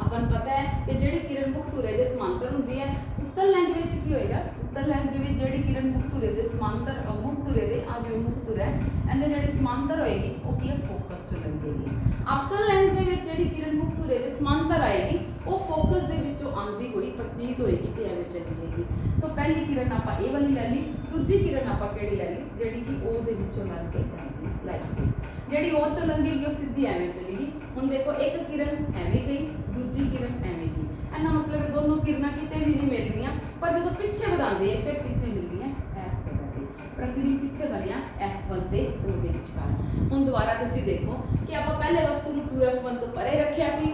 ਆਪਾਂ ਨੂੰ ਪਤਾ ਹੈ ਕਿ ਜਿਹੜੀ ਕਿਰਨ ਮੁੱਖ ਧੁਰੇ ਦੇ ਸਮਾਂਤਰ ਹੁੰਦੀ ਹੈ, ਉੱਤਲ ਲੈਂਸ ਵਿੱਚ ਕੀ ਹੋਏਗਾ, ਉੱਤਲ ਲੈਂਸ ਦੇ ਵਿੱਚ ਜਿਹੜੀ ਕਿਰਨ ਮੁੱਖ ਧੁਰੇ ਦੇ ਸਮਾਂਤਰ ਮੁੱਖ ਧੁਰੇ ਦੇ ਆ ਜੋ ਮੁੱਖ ਧੁਰਾ ਹੈ ਇਹਦੇ ਜਿਹੜੇ ਸਮਾਂਤਰ ਹੋਏਗੀ ਉਹ ਕੀ ਹੈ ਫੋਕਸ ਤੋਂ ਲੰਘੇਗੀ। ਅਪਤਲ ਲੈਂਸ ਦੇ ਵਿੱਚ ਜਿਹੜੀ ਕਿਰਨ ਮੁੱਖ ਧੁਰੇ ਦੇ ਸਮਾਂਤਰ ਆਏਗੀ ਉਹ ਫੋਕਸ ਦੇ ਵਿੱਚੋਂ ਆਂਦੀ ਹੋਈ ਪ੍ਰਤੀਤ ਹੋਏਗੀ ਤੇ ਐਵੇਂ ਚਲੀ ਜਾਏਗੀ। ਸੋ ਪਹਿਲੀ ਕਿਰਨ ਆਪਾਂ ਇਹ ਵਾਲੀ ਲੈ ਲਈ, ਦੂਜੀ ਕਿਰਨ ਆਪਾਂ ਕਿਹੜੀ ਲੈ ਲਈ ਜਿਹੜੀ ਕਿ O ਦੇ ਵਿੱਚੋਂ ਲੰਘ ਕੇ ਜਾਂਦੀ ਲਾਈਕ ਦਿਸ। ਜਿਹੜੀ O ਚੋਂ ਲੰਘੇਗੀ ਉਹ ਸਿੱਧੀ ਐਵੇਂ ਚਲੇਗੀ। ਹੁਣ ਦੇਖੋ ਇੱਕ ਕਿਰਨ ਐਵੇਂ ਗਈ, ਦੂਜੀ ਕਿਰਨ ਐਵੇਂ ਗਈ, ਇਹਦਾ ਮਤਲਬ ਇਹ ਦੋਨੋਂ ਕਿਰਨਾਂ ਕਿਤੇ ਵੀ ਨਹੀਂ ਮਿਲ ਰਹੀਆਂ, ਪਰ ਜਦੋਂ ਪਿੱਛੇ ਵਧਾਉਂਦੇ ਫਿਰ ਕਿੱਥੇ ਮਿਲਦੀਆਂ ਇਸ ਜਗ੍ਹਾ ਤੇ। ਪ੍ਰਤੀਬਿੰਬ ਕਿੱਥੇ ਬਣਿਆ f1 ਤੇ O ਦੇ ਵਿਚਕਾਰ। ਹੁਣ ਦੁਬਾਰਾ ਤੁਸੀਂ ਦੇਖੋ ਕਿ ਆਪਾਂ ਪਹਿਲੇ ਵਸਤੂ ਨੂੰ 2f1 ਤੋਂ ਪਰੇ ਰੱਖਿਆ ਸੀ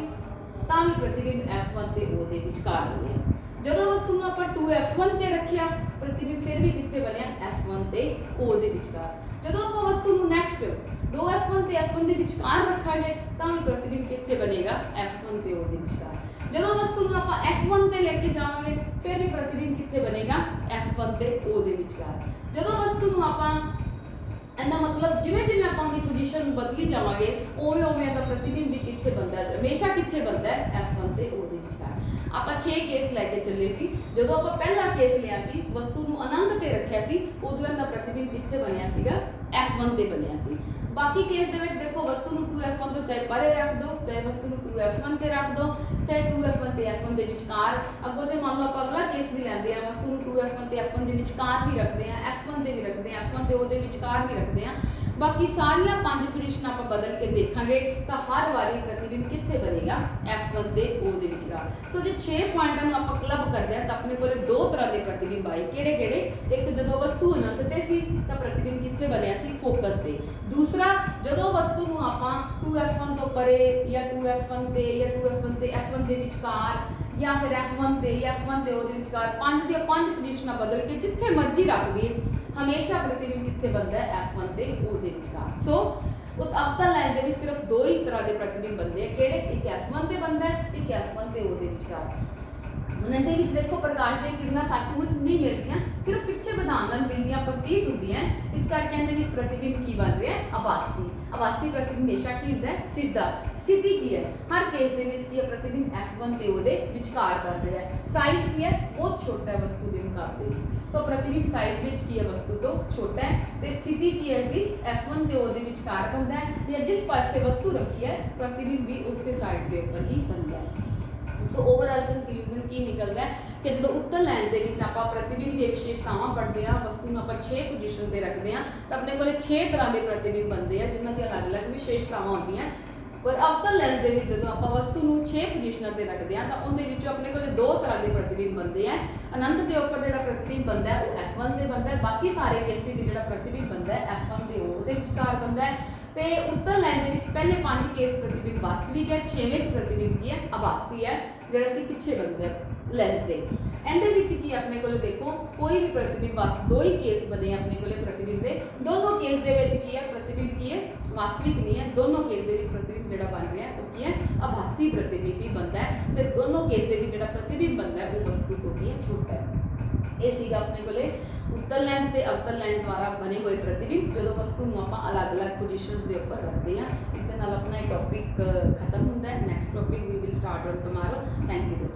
ਤਾਂ ਵੀ ਪ੍ਰਤੀਬਿੰਬ f1 ਤੇ O ਦੇ ਵਿਚਕਾਰ ਬਣਿਆ। ਜਦੋਂ ਵਸਤੂ ਨੂੰ ਆਪਾਂ 2f1 ਤੇ ਰੱਖਿਆ ਪ੍ਰਤੀਬਿੰਬ ਫਿਰ ਵੀ ਕਿੱਥੇ ਬਣਿਆ f1 ਤੇ O ਦੇ ਵਿਚਕਾਰ। ਜਦੋਂ ਆਪਾਂ ਵਸਤੂ ਨੂੰ ਨੈਕਸਟ 2f1 ਤੇ f1 ਦੇ ਵਿਚਕਾਰ ਰੱਖਾਂਗੇ ਤਾਂ ਵੀ ਪ੍ਰਤੀਬਿੰਬ ਕਿੱਥੇ ਬਣੇਗਾ f1 ਤੇ O ਦੇ ਵਿਚਕਾਰ। ਜਦੋਂ ਵਸਤੂ ਨੂੰ ਆਪਾਂ f1 ਤੇ ਲੈ ਕੇ ਜਾਵਾਂਗੇ ਫਿਰ ਵੀ ਪ੍ਰਤੀਬਿੰਬ ਕਿੱਥੇ ਬਣੇਗਾ f1 ਤੇ O ਦੇ ਵਿਚਕਾਰ। ਜਦੋਂ ਵਸਤੂ ਨੂੰ ਆਪਾਂ ਇਹਦਾ ਮਤਲਬ ਜਿਵੇਂ ਜਿਵੇਂ ਆਪਾਂ ਉਹਦੀ ਪੋਜੀਸ਼ਨ ਬਦਲੀ ਜਾਵਾਂਗੇ ਉਵੇਂ ਉਵੇਂ ਦਾ ਪ੍ਰਤੀਬਿੰਬ ਵੀ ਕਿੱਥੇ ਬਣਦਾ ਹੈ, ਹਮੇਸ਼ਾ ਕਿੱਥੇ ਬਣਦਾ ਹੈ f1 ਤੇ O ਦੇ ਵਿਚਕਾਰ। ਆਪਾਂ 6 ਕੇਸ ਲੈ ਕੇ ਚੱਲੇ ਸੀ। ਜਦੋਂ ਆਪਾਂ ਪਹਿਲਾ ਕੇਸ ਲਿਆ ਸੀ ਵਸਤੂ ਨੂੰ ਅਨੰਤ ਤੇ ਰੱਖਿਆ ਸੀ ਉਦੋਂ ਇਹਦਾ ਪ੍ਰਤੀਬਿੰਬ ਕਿੱਥੇ ਬਣਿਆ ਸੀਗਾ f1 ਤੇ ਬਣਿਆ ਸੀ। ਬਾਕੀ ਕੇਸ ਦੇ ਵਿੱਚ ਦੇਖੋ ਵਸਤੂ ਨੂੰ 2f1 ਤੋਂ ਚਾਹੇ ਪਰੇ ਰੱਖ ਦਿਓ, ਚਾਹੇ ਵਸਤੂ ਨੂੰ 2f1 ਤੇ ਰੱਖ ਦਿਓ, ਚਾਹੇ 2f1 ਤੇ f1 ਦੇ ਵਿਚਕਾਰ। ਅੱਗੋਂ ਜੇ ਮੰਨ ਲਓ ਆਪਾਂ ਅਗਲਾ ਕੇਸ ਵੀ ਲੈਂਦੇ ਆ ਵਸਤੂ ਨੂੰ 2f1 ਤੇ f1 ਦੇ ਵਿਚਕਾਰ ਵੀ ਰੱਖਦੇ ਆ, f1 ਤੇ ਵੀ ਰੱਖਦੇ ਆ, f1 ਤੇ O ਦੇ ਵਿਚਕਾਰ ਵੀ ਰੱਖਦੇ ਆ। ਬਾਕੀ ਸਾਰੀਆਂ 5 ਪੋਜੀਸ਼ਨਾਂ ਆਪਾਂ ਬਦਲ ਕੇ ਦੇਖਾਂਗੇ ਤਾਂ ਹਰ ਵਾਰੀ ਪ੍ਰਤੀਬਿੰਬ ਕਿੱਥੇ ਬਣੇਗਾ f1 ਤੇ O ਦੇ ਵਿਚਕਾਰ। ਸੋ ਜੇ 6 ਪੁਆਇੰਟਾਂ ਨੂੰ ਆਪਾਂ ਕਲੱਬ ਕਰਦੇ ਆ ਤਾਂ ਆਪਣੇ ਕੋਲੇ ਦੋ ਤਰ੍ਹਾਂ ਦੇ ਪ੍ਰਤੀਬਿੰਬ ਆਏ। ਕਿਹੜੇ ਕਿਹੜੇ? ਇੱਕ ਜਦੋਂ ਵਸਤੂ ਅਨੰਤ ਤੇ ਸੀ ਤਾਂ ਪ੍ਰਤੀਬਿੰਬ ਕਿੱਥੇ ਬਣਿਆ ਸੀ ਫੋਕਸ ਤੇ। ਦੂਸਰਾ ਜਦੋਂ ਵਸਤੂ ਨੂੰ ਆਪਾਂ 2f1 ਤੋਂ ਪਰੇ ਜਾਂ 2f1 ਤੇ ਜਾਂ 2f1 ਤੇ f1 ਦੇ ਵਿਚਕਾਰ ਜਾਂ ਫਿਰ f1 ਤੇ ਜਾਂ f1 ਤੇ O ਦੇ ਵਿਚਕਾਰ 5 ਦੀਆਂ 5 ਪੋਜੀਸ਼ਨਾਂ ਬਦਲ ਕੇ ਜਿੱਥੇ ਮਰਜ਼ੀ ਰੱਖ ਦਈਏ ਹਮੇਸ਼ਾ ਪ੍ਰਤੀਬਿੰਬ ਕਿੱਥੇ ਬਣਦਾ ਹੈ f1 ਤੇ O ਦੇ ਵਿਚਕਾਰ। ਸੋ ਅਪਤਲ ਲਾਈਨ ਦੇ ਵਿੱਚ ਸਿਰਫ ਦੋ ਹੀ ਤਰ੍ਹਾਂ ਦੇ ਪ੍ਰਤੀਬਿੰਬ ਬਣਦੇ ਆ। ਕਿਹੜੇ? ਇੱਕ f1 ਤੇ ਬਣਦਾ ਹੈ, ਇੱਕ f1 ਤੇ O ਦੇ ਵਿਚਕਾਰ। ਹੁਣ ਇਹਦੇ ਵਿੱਚ ਦੇਖੋ ਪ੍ਰਕਾਸ਼ ਦੀਆਂ ਕਿਰਨਾਂ ਸੱਚਮੁੱਚ ਨਹੀਂ ਮਿਲਦੀਆਂ, ਸਿਰਫ ਪਿੱਛੇ ਵਧਾਉਣ ਨਾਲ ਮਿਲਦੀਆਂ ਪ੍ਰਤੀਤ ਹੁੰਦੀਆਂ। ਇਸ ਕਰਕੇ ਇਹਦੇ ਵਿੱਚ ਪ੍ਰਤੀਬਿੰਬ ਕੀ ਬਣ ਰਿਹਾ ਹੈ ਆਭਾਸੀ। ਆਭਾਸੀ ਪ੍ਰਤੀਬਿੰਬ ਹਮੇਸ਼ਾ ਕੀ ਹੁੰਦਾ ਹੈ ਸਿੱਧਾ। ਸਥਿਤੀ ਕੀ ਹੈ ਹਰ ਕੇਸ ਦੇ ਵਿੱਚ ਕੀ ਹੈ ਪ੍ਰਤੀਬਿੰਬ f1 ਤੇ O ਦੇ ਵਿਚਕਾਰ ਬਣ ਰਿਹਾ ਹੈ। ਸਾਈਜ਼ ਕੀ ਹੈ ਬਹੁਤ ਛੋਟਾ ਹੈ ਵਸਤੂ ਦੇ ਮੁਕਾਬਲੇ ਵਿੱਚ। ਸੋ ਪ੍ਰਤੀਬਿੰਬ ਸਾਈਜ਼ ਵਿੱਚ ਕੀ ਹੈ ਵਸਤੂ ਤੋਂ ਛੋਟਾ ਹੈ ਤੇ ਸਥਿਤੀ ਕੀ ਹੈ ਇਸਦੀ f1 ਤੇ O ਦੇ ਵਿਚਕਾਰ ਬਣਦਾ ਹੈ ਜਾਂ ਜਿਸ ਪਾਸੇ ਵਸਤੂ ਰੱਖੀ ਹੈ ਪ੍ਰਤੀਬਿੰਬ ਵੀ ਉਸੇ ਸਾਈਡ ਦੇ ਉੱਪਰ ਹੀ ਬਣਦਾ ਹੈ। ਸੋ ਓਵਰਆਲ ਕੰਕਲੂਜਨ ਕੀ ਨਿਕਲਦਾ ਹੈ ਕਿ ਜਦੋਂ ਉੱਤਲ ਲਾਈਨ ਦੇ ਵਿੱਚ ਆਪਾਂ ਪ੍ਰਤੀਬਿੰਬ ਦੀਆਂ ਵਿਸ਼ੇਸ਼ਤਾਵਾਂ ਪੜ੍ਹਦੇ ਹਾਂ, ਵਸਤੂ ਨੂੰ ਆਪਾਂ 6 ਪੋਜੀਸ਼ਨ ਤੇ ਰੱਖਦੇ ਹਾਂ ਤਾਂ ਆਪਣੇ ਕੋਲੇ 6 ਤਰ੍ਹਾਂ ਦੇ ਪ੍ਰਤੀਬਿੰਬ ਬਣਦੇ ਆ ਜਿਨ੍ਹਾਂ ਦੀਆਂ ਅਲੱਗ-ਅਲੱਗ ਵਿਸ਼ੇਸ਼ਤਾਵਾਂ ਹੁੰਦੀਆਂ। ਪਰ ਅਵਤਲ ਲੈਂਸ ਦੇ ਵਿੱਚ ਜਦੋਂ ਆਪਾਂ ਵਸਤੂ ਨੂੰ 6 ਪੋਜੀਸ਼ਨਾਂ ਤੇ ਰੱਖਦੇ ਹਾਂ ਤਾਂ ਉਹਦੇ ਵਿੱਚੋਂ ਆਪਣੇ ਕੋਲੇ ਦੋ ਤਰ੍ਹਾਂ ਦੇ ਪ੍ਰਤੀਬਿੰਬ ਬਣਦੇ ਆ। ਅਨੰਤ ਦੇ ਉੱਪਰ ਜਿਹੜਾ ਪ੍ਰਤੀਬਿੰਬ ਬਣਦਾ ਹੈ ਉਹ f1 ਤੇ ਬਣਦਾ ਹੈ। ਬਾਕੀ ਸਾਰੇ ਕੇਸਿਸ ਵਿੱਚ ਜਿਹੜਾ ਪ੍ਰਤੀਬਿੰਬ ਬਣਦਾ ਹੈ f1 ਤੇ O ਦੇ ਵਿਚਕਾਰ ਬਣਦਾ ਹੈ। ਤੇ ਉੱਤਲ ਲਾਈਨ ਦੇ ਵਿੱਚ ਪਹਿਲੇ 5 ਕੇਸ ਪ੍ਰਤੀਬਿੰਬ ਵਾਸਤਵਿਕ ਹੈ, 6ਵੇਂ ਚ ਪ੍ਰਤੀਬਿੰਬ ਕੀ ਹੈ ਆਭਾਸੀ ਹੈ ਜਿਹੜਾ ਕਿ ਪਿੱਛੇ ਬਣਦਾ ਹੈ ਲੈਂਸ ਦੇ। ਇਹਦੇ ਵਿੱਚ ਕੀ ਆਪਣੇ ਕੋਲ ਦੇਖੋ ਕੋਈ ਵੀ ਪ੍ਰਤੀਬਿੰਬ ਵਾਸਤੇ ਦੋ ਹੀ ਕੇਸ ਬਣੇ ਆਪਣੇ ਕੋਲੇ ਪ੍ਰਤੀਬਿੰਬ ਦੇ ਦੋਨੋਂ ਕੇਸ ਦੇ ਵਿੱਚ ਕੀ ਹੈ ਪ੍ਰਤੀਬਿੰਬ ਕੀ ਹੈ ਵਾਸਤਵਿਕ ਨਹੀਂ ਹੈ ਦੋਨੋਂ ਕੇਸ ਦੇ ਵਿੱਚ ਪ੍ਰਤੀਬਿੰਬ ਜਿਹੜਾ ਬਣ ਰਿਹਾ ਉਹ ਕੀ ਹੈ ਆਭਾਸੀ ਪ੍ਰਤੀਬਿੰਬ ਹੀ ਬਣਦਾ ਹੈ ਤੇ ਦੋਨੋਂ ਕੇਸ ਦੇ ਵਿੱਚ ਜਿਹੜਾ ਪ੍ਰਤੀਬਿੰਬ ਬਣਦਾ ਹੈ ਉਹ ਵਸਤੂ ਤੋਂ ਕੀ ਹੈ ਛੋਟਾ ਹੈ। ਇਹ ਸੀਗਾ ਆਪਣੇ ਕੋਲੇ ਉੱਤਲ ਲੈਂਸ ਤੇ ਅਵਤਲ ਲੈਂਸ ਦੁਆਰਾ ਬਣੇ ਹੋਏ ਪ੍ਰਤੀਬਿੰਬ ਜਦੋਂ ਵਸਤੂ ਨੂੰ ਆਪਾਂ ਅਲੱਗ-ਅਲੱਗ ਪੋਜੀਸ਼ਨਸ ਦੇ ਉੱਪਰ ਰੱਖਦੇ ਹਾਂ। ਇਸ ਦੇ ਨਾਲ ਆਪਣਾ ਇਹ ਟੌਪਿਕ ਖਤਮ ਹੁੰਦਾ ਹੈ। Next topic we will start on tomorrow. Thank you.